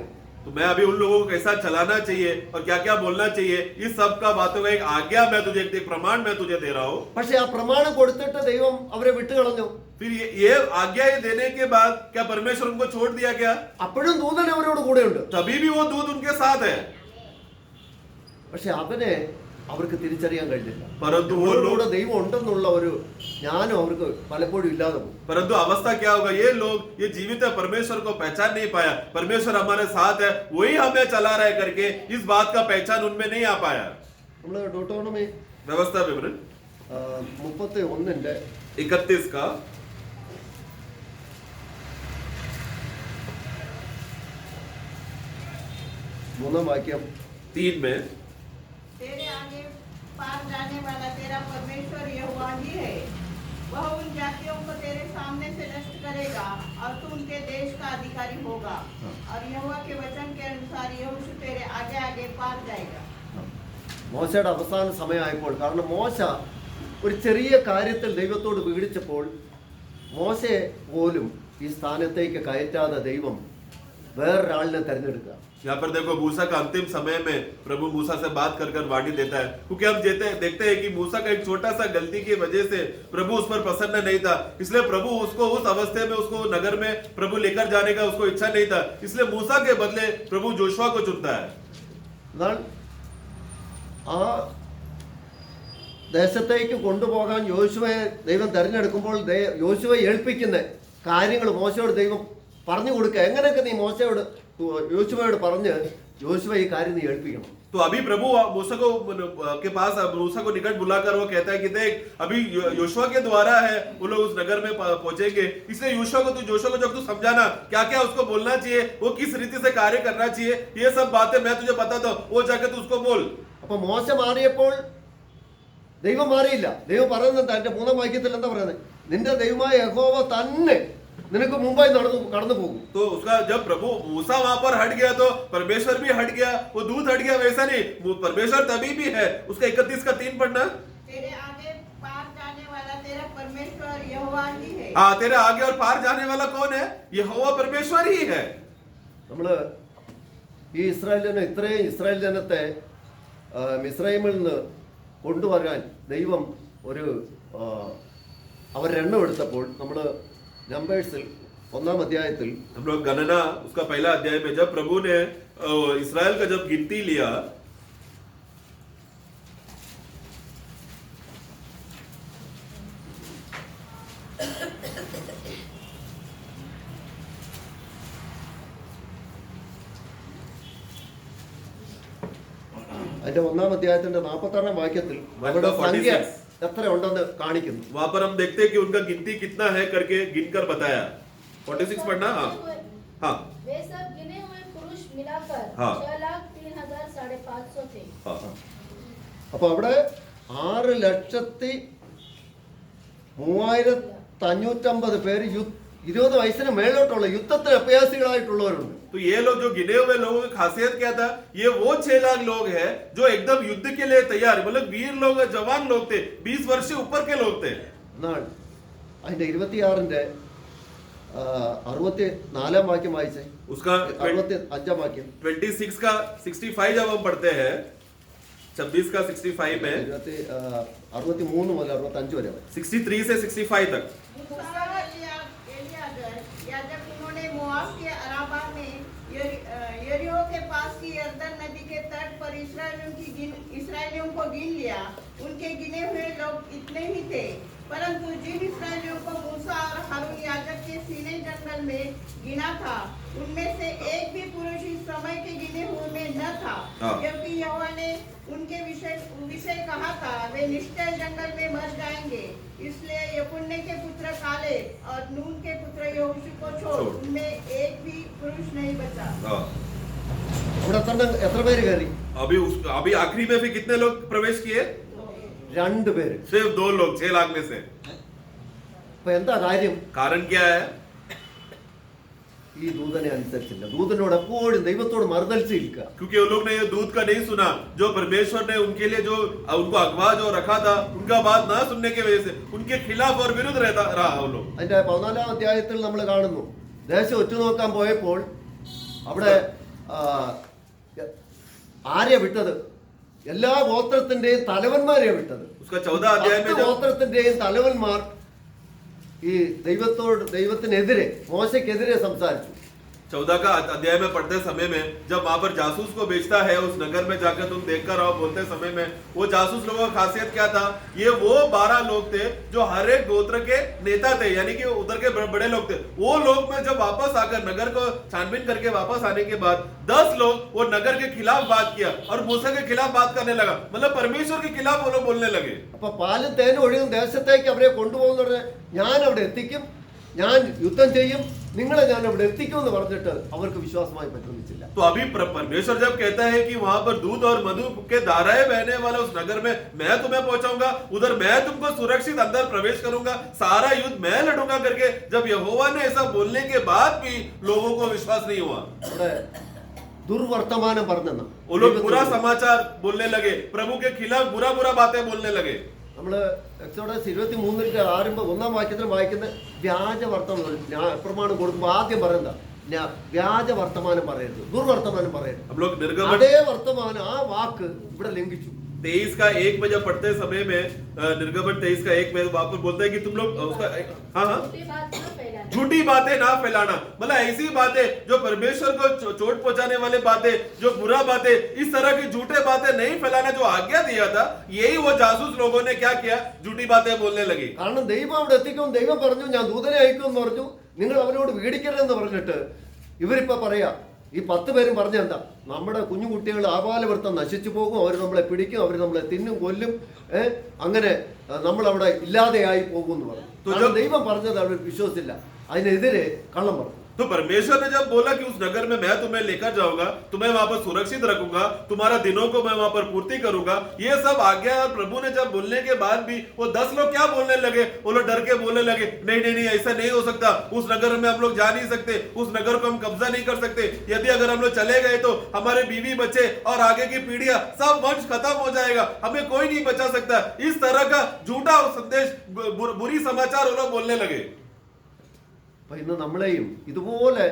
S2: तो मैं अभी उन लोगों को कैसा चलाना चाहिए और क्या क्या बोलना चाहिए, इस सब का बातों का एक आज्ञा मैं तुझे, एक प्रमाण मैं तुझे दे रहा हूँ.
S1: പക്ഷെ ആ പ്രമാണം കൊടുത്തിട്ട് ദൈവം അവരെ വിട്ടുകളഞ്ഞു.
S2: फिर ये आज्ञा देने के बाद क्या परमेश्वर उनको छोड़ दिया क्या?
S1: അപ്പോഴും ദൂതൻ അവരോട് കൂടെയുണ്ട്.
S2: तभी भी वो दूध उनके साथ है.
S1: പക്ഷെ അവനെ അവർക്ക് തിരിച്ചറിയാൻ കഴിഞ്ഞില്ല.
S2: परंतु वो लोग,
S1: ദൈവം ഉണ്ടെന്നുള്ള ഒരു ജ്ഞാനം അവർക്ക് പലപ്പോഴും ഇല്ലാതെ പോകും.
S2: परंतु अवस्था क्या होगा, ये लोग ये जीवित है परमेश्वर को पहचान नहीं पाया, परमेश्वर हमारे साथ है वही हमें चला रहा है करके इस बात का पहचान उनमें नहीं आ पाया.
S1: നമ്മൾ ഡ്യൂട്ടോണമി
S2: व्यवस्था विवरण
S1: 31
S2: का
S1: 3 വാക്യം
S2: 3 में,
S4: तेरे आगे पार जाने वाला तेरा परमेश्वर यहोवा ही है. वह उन जातियों को तेरे सामने से नष्ट करेगा और तू उनके देश का अधिकारी होगा. और यहोवा के वचन के अनुसार यहोशू तेरे आगे आगे पार जाएगा.
S1: മോശയുടെ അവസാന സമയമായപ്പോൾ, കാരണം മോശ ഒരു ചെറിയ കാര്യത്തിൽ ദൈവത്തോട് വീടിച്ചപ്പോൾ മോശയെ പോലും ഈ സ്ഥാനത്തേക്ക് കയറ്റാതെ ദൈവം വേറൊരാളിനെ തെരഞ്ഞെടുക്കുക.
S2: यहाँ पर देखो मूसा का अंतिम समय में प्रभु मूसा से बात कर वाणी देता है, क्योंकि हम देखते हैं कि मूसा का एक छोटा सा गलती की वजह से प्रभु उस पर प्रसन्न नहीं था, इसलिए प्रभु उसको उस अवस्था में उसको नगर में प्रभु लेकर जाने का उसको इच्छा नहीं था, इसलिए मूसा के बदले प्रभु जोशुआ को चुनता है.
S1: എന്നാൽ ആ ദേശത്തേക്ക് കൊണ്ടുപോകാൻ യോശുവയെ ദൈവം തെരഞ്ഞെടുക്കുമ്പോൾ യോശുവയെ ഏൽപ്പിക്കുന്ന കാര്യങ്ങൾ മോശയോട് ദൈവം പറഞ്ഞു കൊടുക്കുക. എങ്ങനെയൊക്കെ നീ യോശുവയോട് പറഞ്ഞ് യോശുവ ഈ കാര്യം നീ ഏൽപ്പിക്കണം.
S2: तो अभी प्रभु मूसा को के पास मूसा को निकट बुलाकर वो कहता है कि देख अभी योशुआ के द्वारा है वो लोग उस नगर में पहुंचेंगे, इसलिए योशुआ को जब तू समझाना क्या क्या उसको बोलना चाहिए, वो किस रीति से कार्य करना चाहिए, ये सब बातें मैं तुझे बताता हूँ, वो जाकर तू उसको बोल.
S1: അപ്പൊ മോശ മാറിയപ്പോൾ ദൈവം മാറിയില്ല. ദൈവം പറയുന്നത് തന്റെ 3-ാം വാക്യത്തിൽ എന്താ പറയുന്നത്? നിന്റെ ദൈവമായ യഹോവ തന്നെ നിനക്ക് മുമ്പായി കടന്നു പോകും.
S2: तो उसका जब प्रभु मूसा वहां पर हट गया तो परमेश्वर भी हट गया, वो दूत हट गया, वैसा नहीं, परमेश्वर तभी भी है. उसका 31 का 3 पढ़ना.
S4: तेरे आगे पार जाने वाला तेरा परमेश्वर यहोवा ही है.
S2: हाँ, तेरे आगे और पार जाने वाला कौन है? यहोवा परमेश्वर ही है.
S1: നമ്മള് ഈ ഇത്രയും ഇസ്രായേൽ ജനത്തെ മിസ്രൈമിൽ നിന്ന് കൊണ്ടുവരാൻ ദൈവം അവരെണ്ണം എടുത്തപ്പോൾ നമ്മള് നമ്പേഴ്സിൽ 1-ാം അധ്യായത്തിൽ
S2: हम लोग गणना उसका पहला अध्याय में जब प्रभु ने इस्राएल का जब गिनती लिया,
S1: അതിന്റെ 1-ാം അധ്യായത്തിന്റെ 46-ാം വാക്യത്തിൽ അവരുടെ സംഖ്യ എത്ര ഉണ്ടെന്ന് കാണിക്കുന്നു.
S2: वहां पर हम देखते हैं कि उनका गिनती कितना है करके गिनकर बताया. 46 पढ़ना. हाँ,
S5: वे सब गिने हुए पुरुष मिलाकर
S2: हाँ।
S5: 6,03,500 थे.
S1: അപ്പൊ അവിടെ 6,03,550 പേര് 20 വയസ്സിന് മേലോട്ടുള്ള യുദ്ധത്തിന് അഭ്യാസികളായിട്ടുള്ളവരുണ്ട്.
S2: तो ये लोग जो गिने हुए लोगों की खासियत क्या था? ये वो 6 लाख लोग हैं जो एकदम युद्ध के लिए तैयार, मतलब वीर लोग, जवान लोग थे, 20 वर्ष से ऊपर के लोग थे.
S1: എന്നാൽ അതിന്റെ 26-ന്റെ 64-ാം വാക്യം വായിച്ചേ.
S2: उसका
S1: 65-ാം വാക്യം
S2: 26 का 65 जब हम पढ़ते हैं, 26 का 65 में
S1: 63 മുതൽ 65 വരെ.
S2: 63 से 65 तक.
S4: मूसा और एलियाजर याजक उन्होंने मोआब के अराबा में यरीहो के पास की यरदन नदी के तट पर इस्राएलियों को गिन लिया. उनके गिने हुए लोग इतने ही थे, परंतु जिन इस्राएलियों को मूसा और हारून याजक के सीने जंगल में गिना था, उनमें से एक भी पुरुष इस समय के गिने हुए में न था, क्योंकि यहोवा ने उनके विषय कहा था वे निश्चय जंगल में मर जाएंगे. इसलिए यपुन्ने के पुत्र कालेब और नून के पुत्र यहोशू को छोड़ उनमें एक भी पुरुष नहीं बचा.
S1: ഇവിടെ തന്നെ എത്ര പേര് കയറി?
S2: अभी आखिरी में भी कितने लोग प्रवेश किए?
S1: 2 പേര്.
S2: सिर्फ 2 लोग 6 लाख में से.
S1: അപ്പൊ എന്താ കാര്യം?
S2: कारण क्या है?
S1: ഈ ദൂതനെ അനുസരിച്ചില്ല. ദൂതനോട് എപ്പോഴും ദൈവത്തോട് മറുതലിച്ചിരിക്കുക.
S2: क्योंकि वो लोग ने ये दूत का नहीं सुना, जो परमेश्वर ने उनके लिए जो उनको अगवा जो रखा था, उनका बात ना सुनने की वजह से उनके खिलाफ और विरुद्ध रहा वो लोग.
S1: അതിന്റെ 14-ാം അധ്യായത്തിൽ നമ്മൾ കാണുന്നു, ദേശം ഒറ്റുനോക്കാൻ പോയപ്പോൾ അവിടെ ആരെയാ വിട്ടത്? എല്ലാ ഗോത്രത്തിന്റെയും തലവന്മാരെയാ വിട്ടത്.
S2: उसका 14 अध्याय में जब
S1: ഗോത്രത്തിന്റെയും തലവന്മാർ ഈ ദൈവത്തിനെതിരെ മോശയ്ക്കെതിരെ സംസാരിച്ചു.
S2: 14 का अध्याय में पढ़ते समय में जब वहां पर जासूस को बेचता है उस नगर में जाकर तुम देखकर आओ बोलते समय में, वो जासूस लोगों की खासियत क्या था? ये वो 12 लोग थे जो हर एक गोत्र के नेता थे, यानी कि उधर के बड़े लोग थे. वो लोग में जब वापस आकर नगर को छानबीन करके वापस आने के बाद 10 लोग वो नगर के खिलाफ बात किया और मूसा के खिलाफ बात करने लगा, मतलब परमेश्वर के खिलाफ वो लोग बोलने लगे.
S1: അപ്പൊ പാലും തേനും ഒഴുകുന്ന ദേശത്തേക്ക് അവരെ കൊണ്ടുപോകുന്ന ഞാൻ അവിടെ എത്തിക്കും, ഞാൻ യുദ്ധം ചെയ്യും, നിങ്ങളെ ഞാൻ അവിടെ എത്തിക്കും എന്ന് പറഞ്ഞിട്ട് അവർക്ക് വിശ്വാസമായി പറ്റുന്നില്ല.
S2: तो अभी परमेश्वर जब कहता है कि वहां पर दूध और मधु के धाराएं बहने वाले उस नगर में मैं तुम्हें पहुंचाऊंगा, उधर मैं तुमको सुरक्षित अंदर प्रवेश करूंगा, सारा युद्ध मैं लड़ूंगा करके जब यहोवा ने ऐसा बोलने के बाद भी लोगों को विश्वास नहीं हुआ.
S1: അവിടെ ദുർവർത്തമാനം പറഞ്ഞെന്ന്
S2: वो लोग बुरा समाचार बोलने लगे, प्रभु के खिलाफ बुरा बुरा बातें बोलने लगे.
S1: നമ്മള് എക്സോഡസ് 23-ന്റെ ആരംഭം 1-ാം വാക്യത്തിൽ വായിക്കുന്ന വ്യാജ വർത്തമാനം പ്രമാണം കൊടുക്കുമ്പോൾ ആദ്യം പറയുന്നത് വ്യാജ വർത്തമാനം പറയരുത്, ദുർവർത്തമാനം പറയരുത്. അതേ വർത്തമാനം ആ വാക്ക് ഇവിടെ ലംഘിച്ചു.
S2: 23 का 1 में जब पढ़ते समय में निर्गमन 23 का 1 में वहां पर बोलते हैं कि तुम लोग उसका झूठी बातें ना फैलाना, मतलब ऐसी बातें जो परमेश्वर को चोट पहुंचाने वाले बातें, जो बुरा बातें, इस तरह की झूठे बातें नहीं फैलाना जो आज्ञा दिया था, यही वो जासूस लोगों ने क्या किया? झूठी बातें बोलने लगे.
S1: കാരണം ദൈവം അവിടെ എത്തിക്കും, ദൈവം പറഞ്ഞു ഞാൻ ദൂതനെ അയക്കും എന്ന് പറഞ്ഞു, നിങ്ങൾ അവരോട് വീടിക്കരുതെന്ന് പറഞ്ഞിട്ട് ഇവരിപ്പോ പറയാ ഈ 10 പേരും പറഞ്ഞ എന്താ? നമ്മുടെ കുഞ്ഞു കുട്ടികൾ ആപാലവൃത്തം നശിച്ചു പോകും, അവർ നമ്മളെ പിടിക്കും, അവർ നമ്മളെ തിന്നും കൊല്ലും, അങ്ങനെ നമ്മളവിടെ ഇല്ലാതെയായി പോകും എന്ന് പറഞ്ഞു. കാരണം ദൈവം പറഞ്ഞത് അവർ വിശ്വസിച്ചില്ല, അതിനെതിരെ കള്ളം പറഞ്ഞു.
S2: तो परमेश्वर ने जब बोला कि उस नगर में मैं तुम्हें लेकर जाऊंगा, तुम्हें वहां पर सुरक्षित रखूंगा, तुम्हारा दिनों को मैं वहां पर पूर्ति करूंगा, ये सब आज्ञा और प्रभु ने जब बोलने के बाद भी वो 10 लोग क्या बोलने लगे? वो लोग डर के बोलने लगे, नहीं नहीं नहीं, ऐसा नहीं हो सकता, उस नगर में हम लोग जा नहीं सकते, उस नगर को हम कब्जा नहीं कर सकते, यदि अगर हम लोग चले गए तो हमारे बीवी बच्चे और आगे की पीढ़ियां सब वंश खत्म हो जाएगा, हमें कोई नहीं बचा सकता। इस तरह का झूठा संदेश, बुरी समाचार वो लोग बोलने लगे।
S1: അപ്പൊ ഇന്ന് നമ്മളെയും ഇതുപോലെ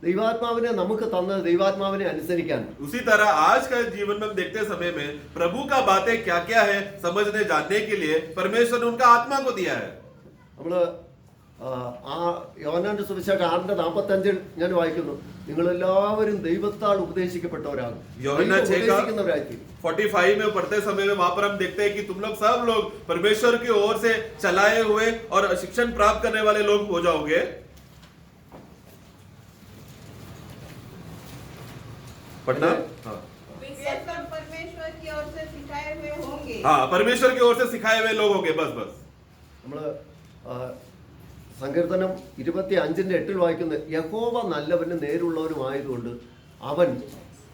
S1: ദൈവാത്മാവിനെ നമുക്ക് തന്നത് ദൈവാത്മാവിനെ അനുസരിക്കാൻ.
S2: उसी तरह आज का जीवन में हम देखते समय में प्रभु का बातें क्या क्या है समझने जानने के लिए परमेश्वर ने उनका आत्मा को दिया है।
S1: നമ്മള് ആ യോഹന്നാന്റെ സുവിശേഷം 6:45 ഞാൻ വായിക്കുന്നു, നിങ്ങളെല്ലാവരും ദൈവത്താൽ ഉപദേശിക്കപ്പെട്ടവരാകും, ഉപദേശിക്കുന്നവരായി.
S2: 45 में पढ़ते समय में वहां पर हम देखते हैं कि तुम लोग सब लोग परमेश्वर की ओर से चलाए हुए और शिक्षण प्राप्त करने वाले लोग हो जाओगे। पढ़ना, हाँ
S4: वे सब परमेश्वर की ओर से सिखाए हुए होंगे।
S2: हाँ, परमेश्वर की ओर से सिखाए हुए लोग होंगे, बस बस।
S1: നമ്മള് സങ്കീർത്തനം 25:8 വായിക്കുന്നത്, യഹോവ നല്ലവനും നേരുള്ളവനുമായതുകൊണ്ട് അവൻ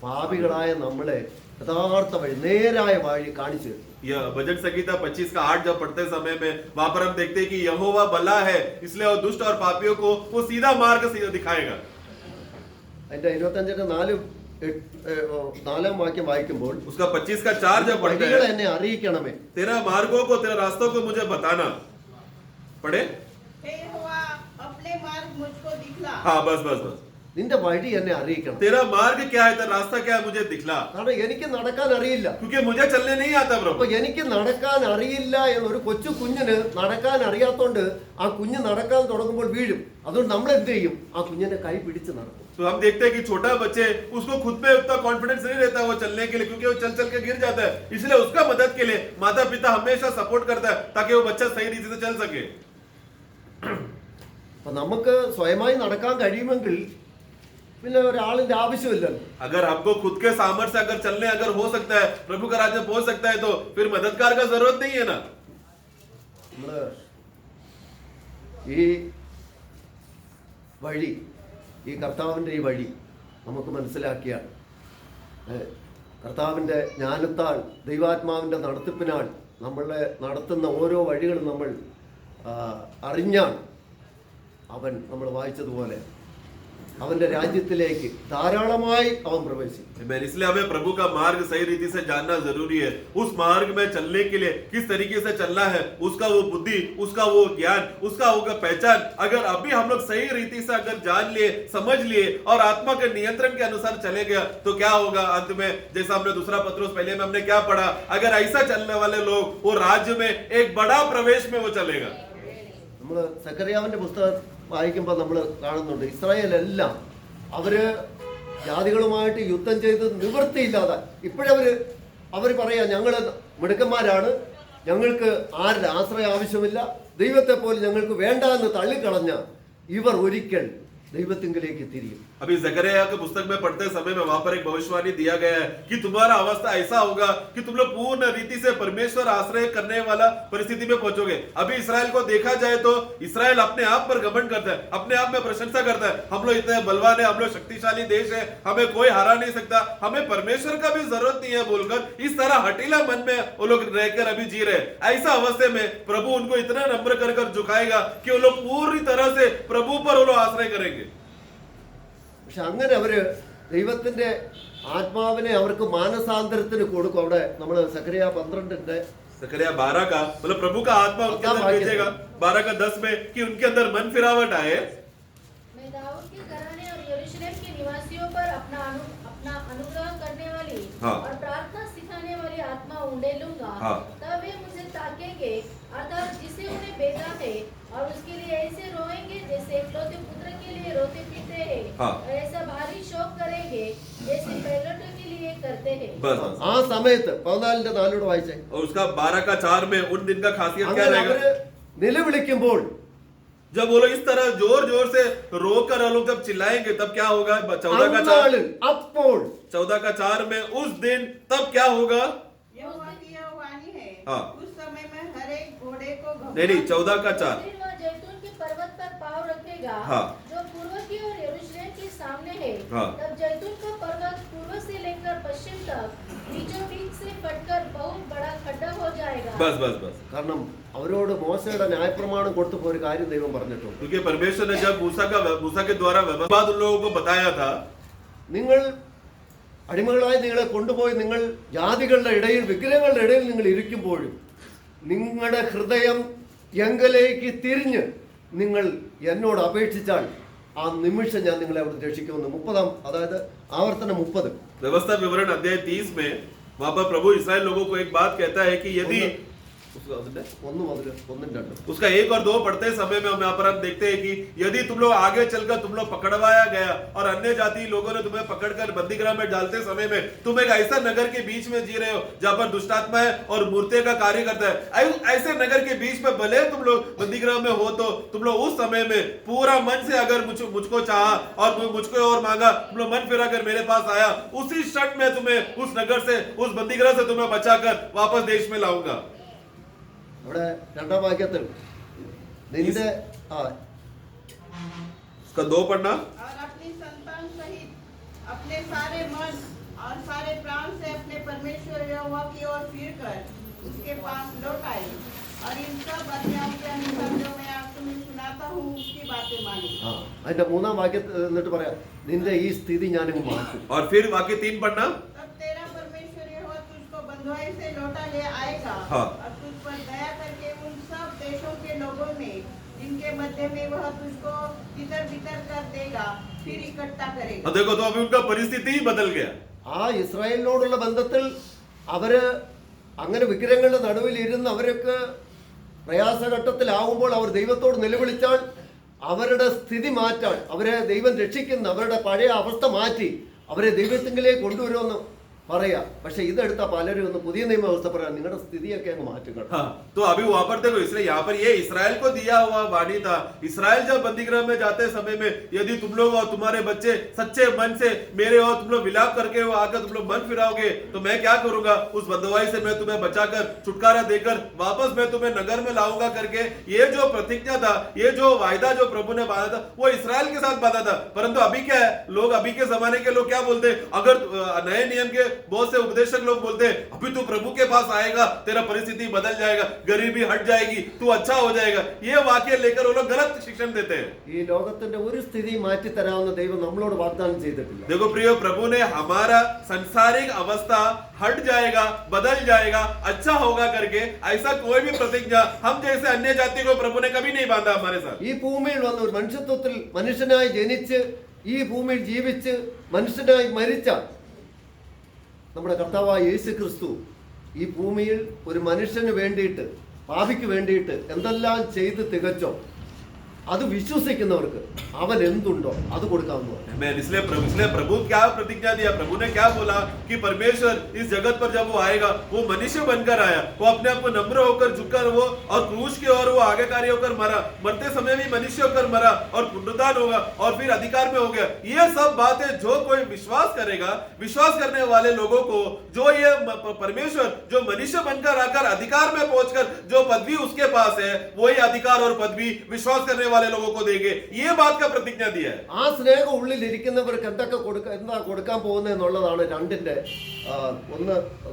S1: പാപികളായ നമ്മളെ യഥാർത്ഥ വഴി, നേരായ വഴി കാണിച്ചു തരും.
S2: यह भजन संगीता 25 का 8 जब पढ़ते समय में वहां पर हम देखते हैं कि यहोवा भला है, इसलिए वो दुष्ट और पापियों को वो सीधा मार्ग दिखाएगा।
S1: അതിന്റെ 25:4 4 വാക്യം വായിക്കുമ്പോൾ,
S2: उसका 25 का 4 जब पढ़ते हैं,
S1: എന്നെ അറിയിക്കണമേ,
S2: तेरा मार्गों को, तेरे रास्तों को मुझे बताना। पढ़े,
S4: हे यहोवा अपने मार्ग मुझको दिखला।
S2: हाँ बस बस बस,
S1: നിന്റെ വഴി എന്നെ അറിയിക്കണം.
S2: तेरा मार्ग क्या है, तेरा रास्ता क्या है, मुझे दिखला,
S1: കാരണം എനിക്ക് നടക്കാൻ അറിയില്ല.
S2: क्योंकि मुझे चलने नहीं आता
S1: അപ്പൊ
S2: प्रभु।
S1: എനിക്ക് നടക്കാൻ അറിയില്ല എന്നൊരു കൊച്ചു കുഞ്ഞിന് നടക്കാൻ അറിയാത്തോണ്ട് ആ കുഞ്ഞ് നടക്കാൻ തുടങ്ങുമ്പോൾ വീഴും. അതുകൊണ്ട് നമ്മൾ എന്ത് ചെയ്യും? ആ കുഞ്ഞിന്റെ കൈ പിടിച്ച് നടക്കും.
S2: तो हम देखते हैं कि छोटा बच्चे, उसको खुद पे उतना कॉन्फिडेंस नहीं रहता वो चलने के लिए, क्योंकि वो चल चल के गिर जाता है, इसलिए उसका मदद के लिए माता पिता हमेशा सपोर्ट करता है ताकि वो बच्चा सही रीति से चल सके।
S1: അപ്പൊ നമുക്ക് സ്വയമായി നടക്കാൻ കഴിയുമെങ്കിൽ പിന്നെ ഒരാളിന്റെ ആവശ്യമില്ലല്ലോ.
S2: अगर हमको खुद के सामर्थ्य से अगर चलने अगर हो सकता है, प्रभु का राज्य पहुंच सकता है, तो फिर मददगार का जरूरत नहीं है ना।
S1: നമ്മള് ഈ വഴി, ഈ കർത്താവിൻ്റെ ഈ വഴി നമുക്ക് മനസ്സിലാക്കിയാൽ, കർത്താവിൻ്റെ ജ്ഞാനത്താൽ ദൈവാത്മാവിൻ്റെ നടത്തിപ്പിനാൽ നമ്മളെ നടത്തുന്ന ഓരോ വഴികളും നമ്മൾ അറിഞ്ഞാൽ അവൻ നമ്മൾ വായിച്ചതുപോലെ അവന്റെ രാജ്യത്തിലേക്ക് ധാരാളമായി അവൻ പ്രവേശിക്കും.
S2: इसलिए हमें प्रभु का मार्ग सही रीति से जानना जरूरी है। उस मार्ग में चलने के लिए किस तरीके से चलना है, उसका वो बुद्धि, उसका वो ज्ञान, उसका होगा पहचान, अगर अभी हम लोग सही रीति से अगर जान लिए, समझ लिए और आत्मा के नियंत्रण के अनुसार चले गया तो क्या होगा अंत में? जैसा हमने दूसरा पत्रोस पहले में हमने क्या पढ़ा, अगर ऐसा चलने वाले लोग वो राज्य में एक बड़ा प्रवेश में वो चलेगा।
S1: നമ്മൾ സക്കറിയാവിന്റെ പുസ്തകം വായിക്കുമ്പോൾ നമ്മൾ കാണുന്നുണ്ട്, ഇസ്രായേലെല്ലാം അവര് ജാതികളുമായിട്ട് യുദ്ധം ചെയ്ത് നിവൃത്തിയില്ലാതെ ഇപ്പോഴവര് പറയാ, ഞങ്ങള് മിടുക്കന്മാരാണ്, ഞങ്ങൾക്ക് ആരുടെ ആശ്രയം ആവശ്യമില്ല, ദൈവത്തെ പോലെ ഞങ്ങൾക്ക് വേണ്ട എന്ന് തള്ളിക്കളഞ്ഞ ഇവർ ഒരിക്കൽ ദൈവത്തിങ്കിലേക്ക് തിരിയും.
S2: अभी जकरिया के पुस्तक में पढ़ते समय में वहां पर एक भविष्यवाणी दिया गया है कि तुम्हारा अवस्था ऐसा होगा कि तुम लोग पूर्ण रीति से परमेश्वर आश्रय करने वाला परिस्थिति में पहुंचोगे। अभी इस्राएल को देखा जाए तो इस्राएल अपने आप पर घमंड करता है, अपने आप में प्रशंसा करता है, हम लोग इतने बलवान है, हम लोग शक्तिशाली देश है, हमें कोई हरा नहीं सकता, हमें परमेश्वर का भी जरूरत नहीं है बोलकर इस तरह हटीला मन में वो लोग रहकर अभी जी रहे। ऐसा अवस्था में प्रभु उनको इतना नम्र कर कर झुकाएगा कि वो लोग पूरी तरह से प्रभु पर वो लोग आश्रय करेंगे।
S1: പക്ഷെ അങ്ങനെ അവര് ദൈവത്തിന്റെ ആത്മാവിനെ അവർക്ക് മാനസാന്തരത്തിന് കൊടുക്കും. അവിടെ നമ്മൾ സക്കറിയ 12
S2: जकरिया 12 का मतलब प्रभु का आत्मा उनके अंदर भेजेगा, 12 का 10 में कि उनके अंदर मन फिरावट आए।
S5: मैं दाऊद के घराने और यरूशलेम के निवासियों पर अपना अनुग्रह करने वाली और प्रार्थना सिखाने वाली आत्मा उंडेलूंगा, तब वे मुझे ताकेंगे, अर्थात जिसे उन्हें भेजा है, और उसके लिए ऐसे रोएंगे जैसे एकलौते पुत्र के लिए रोते पीते हैं, और ऐसा भारी शोक करेंगे जैसे पहलौठों के लिए करते हैं।
S1: ആ സമയത്ത് 14:4 വായിച്ചേ.
S2: और उसका 12 का 4 में उन दिन का खासियत क्या रहेगा?
S1: നിലവിളിക്കുമ്പോൾ
S2: जब वो लोग इस तरह जोर जोर से रो कर वो लोग जब चिल्लाएंगे तब क्या होगा? 14
S1: അപ്പോൾ
S2: 14 में उस दिन तब क्या होगा?
S4: यहोवा की यह वाणी है,
S2: हाँ।
S4: उस समय में हर एक घोड़े को
S2: नहीं 14
S5: फिर वह जैतून के पर्वत पर पाँव रखेगा,
S2: हाँ।
S5: जो पूर्व की ओर यरूशलेम के सामने है।
S2: हाँ।
S5: तब जैतून का पर्वत पूर्व से लेकर पश्चिम तक बीचों बीच से फटकर बहुत बड़ा खड्डा हो जाएगा।
S2: बस
S1: കാരണം അവരോട് മോശയുടെ ന്യായപ്രമാണം കൊടുത്തപ്പോൾ ഒരു കാര്യം ദൈവം പറഞ്ഞിട്ടുണ്ട്.
S2: क्योंकि परमेश्वर ने जब मूसा के द्वारा व्यवस्था उन लोगों को बताया था,
S1: നിങ്ങൾ അടിമകളായി നിങ്ങളെ കൊണ്ടുപോയി നിങ്ങൾ ജാതികളുടെ ഇടയിൽ വിഗ്രഹങ്ങളുടെ ഇടയിൽ നിങ്ങൾ ഇരിക്കുമ്പോഴും നിങ്ങളുടെ ഹൃദയം എങ്കലേക്ക് തിരിഞ്ഞ് നിങ്ങൾ എന്നോട് അപേക്ഷിച്ചാൽ ആ നിമിഷം ഞാൻ നിങ്ങളെ അവിടെ രക്ഷിക്കുമെന്ന് 30 അതായത് ആവർത്തനം 30
S2: व्यवस्था विवरण अध्याय 30 में वहां पर प्रभु इस्राएल लोगों को एक बात कहता है कि यदि उसका 1 और 2 पढ़ते समय में हम यहाँ पर हम देखते हैं कि यदि तुम लोग आगे चलकर तुम लोग पकड़वाया गया और अन्य जाति लोगों ने तुम्हें पकड़कर बंदीगृह में डालते समय में तुम एक ऐसा नगर के बीच में जी रहे हो जहां पर दुष्टात्मा है और मूर्ति का कार्य करता है, ऐसे नगर के बीच में भले तुम लोग बंदीगृह में हो तो तुम लोग उस समय में पूरा मन से अगर मुझको चाहा और मुझको और मांगा, तुम लोग मन फिरा कर मेरे पास आया, उसी क्षण में तुम्हें उस नगर से उस बंदीगृह से तुम्हें बचाकर वापस देश में लाऊंगा।
S1: അവിടെ രണ്ടാം വാക്യത്തിൽ നിന്റെ
S2: उसका 2 पढ़ना।
S4: और अपनी संतान सहित अपने सारे मन और सारे प्राण से अपने परमेश्वर यहोवा की ओर फिर कर उसके पास लौट आए और इन सब आज्ञाओं के अनुसार जो मैं आप तुम्हें सुनाता हूँ उसकी बातें मानी।
S1: അതിന്റെ 3-ാം വാക്യത്തിൽ എന്നിട്ട് പറയാം നിന്റെ ഈ സ്ഥിതി ഞാനിങ്ങ് മാറ്റും.
S2: और फिर वाक्य 3 पढ़ना।
S4: तब तेरा परमेश्वर यहोवा तुझको बंधुआई से लौटा ले आएगा
S2: हाँ।
S4: और तुझ पर दया करके उन सब देशों के लोगों में जिनके मध्य में वह तुझको तितर बितर कर देगा फिर इकट्ठा करेगा।
S2: देखो तो अभी उनका परिस्थिति ही बदल गया।
S1: ആ ഇസ്രായേലിനോടുള്ള ബന്ധത്തിൽ അവര് അങ്ങനെ വിഗ്രഹങ്ങളുടെ നടുവിൽ ഇരുന്ന് അവരൊക്കെ പ്രയാസഘട്ടത്തിലാവുമ്പോൾ അവർ ദൈവത്തോട് നിലവിളിച്ചാൽ അവരുടെ സ്ഥിതി മാറ്റാൻ അവരെ ദൈവം രക്ഷിക്കുന്ന അവരുടെ പഴയ അവസ്ഥ മാറ്റി അവരെ ദൈവത്തിങ്കിലേക്ക് കൊണ്ടുവരുമെന്ന് പറയാ. പക്ഷെ ഇതെടുത്ത പലരും ഒന്ന് പുതിയ നിയമവ്യവസ്ഥ പറയാം നിങ്ങളുടെ സ്ഥിതിയൊക്കെ അങ്ങ് മാറ്റുക.
S2: तो अभी वहां पर देखो इसलिए यहाँ पर ये इस्राएल को दिया हुआ वाणी था। इस्राएल जब बंदीगृह में जाते समय में यदि तुम लोग और तुम्हारे बच्चे सच्चे मन से मेरे और तुम लोग विलाप करके वो आकर तुम लोग मन फिराओगे तो मैं क्या करूंगा, उस बंधुआई से मैं तुम्हें बचाकर छुटकारा देकर वापस मैं तुम्हें नगर में लाऊंगा करके ये जो प्रतिज्ञा था, ये जो वायदा जो प्रभु ने बांधा था वो इस्राएल के साथ बांधा था। परंतु अभी क्या है, लोग अभी के जमाने के लोग क्या बोलते हैं, अगर नए नियम के बहुत से उपदेशक लोग बोलते हैं अभी तू प्रभु के पास आएगा तेरा परिस्थिति बदल जाएगा, गरीबी हट जाएगी, तू अच्छा हो जाएगा, ये वाक्य लेकर वो लोग गलत शिक्षण देते हैं।
S1: ഈ ലോകത്തിന്റെ ഒരു സ്ഥിതി മാറ്റി തരാവുന്ന ദൈവം നമ്മളോട് വാഗ്ദാനം ചെയ്തിട്ടില്ല.
S2: देखो प्रियो, प्रभु ने हमारा संसारिक अवस्था हट जाएगा, बदल जाएगा, अच्छा होगा करके ऐसा कोई भी प्रतिज्ञा हम जैसे अन्य जाति को प्रभु ने कभी नहीं बांधा हमारे साथ।
S1: ഈ ഭൂമിയിൽ വന്ന ഒരു മനുഷ്യത്വത്തിൽ മനുഷ്യനായി ജനിച്ച് ഈ ഭൂമിയിൽ ജീവിച്ച് മനുഷ്യനായി മരിച്ച നമ്മുടെ കർത്താവായ യേശു ക്രിസ്തു ഈ ഭൂമിയിൽ ഒരു മനുഷ്യന് വേണ്ടിയിട്ട് പാപിക്ക് വേണ്ടിയിട്ട് എന്തെല്ലാം ചെയ്ത് തികച്ചോ അത് വിശ്വസിക്കുന്നവർക്ക് അവൻ എന്തുണ്ടോ അത് കൊടുക്കാവുന്നതാണ്.
S2: इसलिए प्रभु क्या प्रतिज्ञा दिया, प्रभु ने क्या बोला कि परमेश्वर इस जगत पर जब वो आएगा वो मनुष्य बनकर आया, वो अपने आप को नम्र होकर झुककर वो और क्रूस के और वो आज्ञाकारी होकर मरा, मरते समय भी मनुष्य होकर मरा और पुनरुत्थान होगा और फिर अधिकार में हो गया। ये सब बातें जो कोई विश्वास करेगा, विश्वास करने वाले लोगों को जो ये परमेश्वर जो मनुष्य बनकर आकर अधिकार में पहुंचकर जो पदवी उसके पास है वही अधिकार और पदवी विश्वास करने वाले लोगों को देंगे, ये बात का प्रतिज्ञा दिया है।
S1: ആ സ്നേഹം ഉള്ളിൽ ഇരിക്കുന്നവർക്ക് എന്തൊക്കെ എന്താ കൊടുക്കാൻ പോകുന്നത് എന്നുള്ളതാണ് 1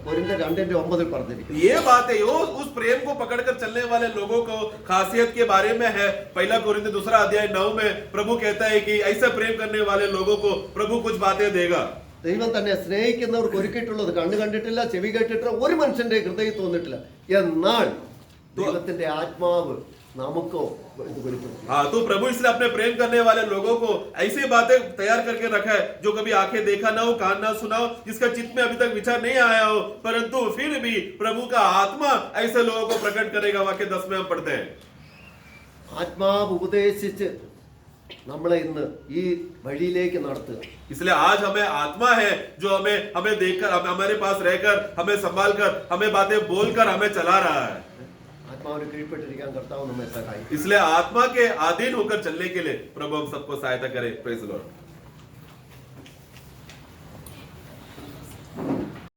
S1: കൊരിന്ത്യർ 2:9 പറഞ്ഞിരിക്കുന്നത്.
S2: ये बात है, वो उस प्रेम को पकड़कर चलने वाले लोगों को खासियत के बारे में है। 1 कोरिन्थी 2 अध्याय 9 में प्रभु कहता है कि ऐसा प्रेम करने वाले लोगों को प्रभु कुछ बातें देगा।
S1: ദൈവം തന്നെ സ്നേഹിക്കുന്നവർക്ക് ഒരുക്കിയിട്ടുള്ളത് കണ്ണു കണ്ടിട്ടില്ല, ചെവി കേട്ടിട്ടില്ല, ഒരു മനുഷ്യന്റെ ഹൃദയം തോന്നിട്ടില്ല, എന്നാൽ ദൈവത്തിന്റെ ആത്മാവ് നമുക്കോ ഇത് വെളിപ്പെടുത്തി.
S2: हाँ, तो प्रभु इसलिए अपने प्रेम करने वाले लोगों को ऐसी बातें तैयार करके रखा है जो कभी आंखें देखा ना हो, कान ना सुना हो, जिसका चित्त में अभी तक विचार नहीं आया हो, परंतु फिर भी प्रभु का आत्मा ऐसे लोगों को प्रकट करेगा। वाक्य 10 में हम पढ़ते हैं,
S1: ആത്മാവ് ഉപദേശിച്ച് നമ്മളെ ഇന്ന് ഈ വഴിയിലേക്ക് നടത്തുക.
S2: इसलिए आज हमें आत्मा है जो हमें देखकर हमारे पास रहकर हमें संभाल कर हमें बातें बोलकर हमें चला रहा है।
S1: ആത്മാവിന് കീഴ്പ്പെട്ടിരിക്കാൻ കർത്താവ് നമ്മെ സഹായിക്കും.
S2: इसलिए आत्मा के अधीन होकर चलने के लिए प्रभु हम सबको सहायता करे. Praise the Lord.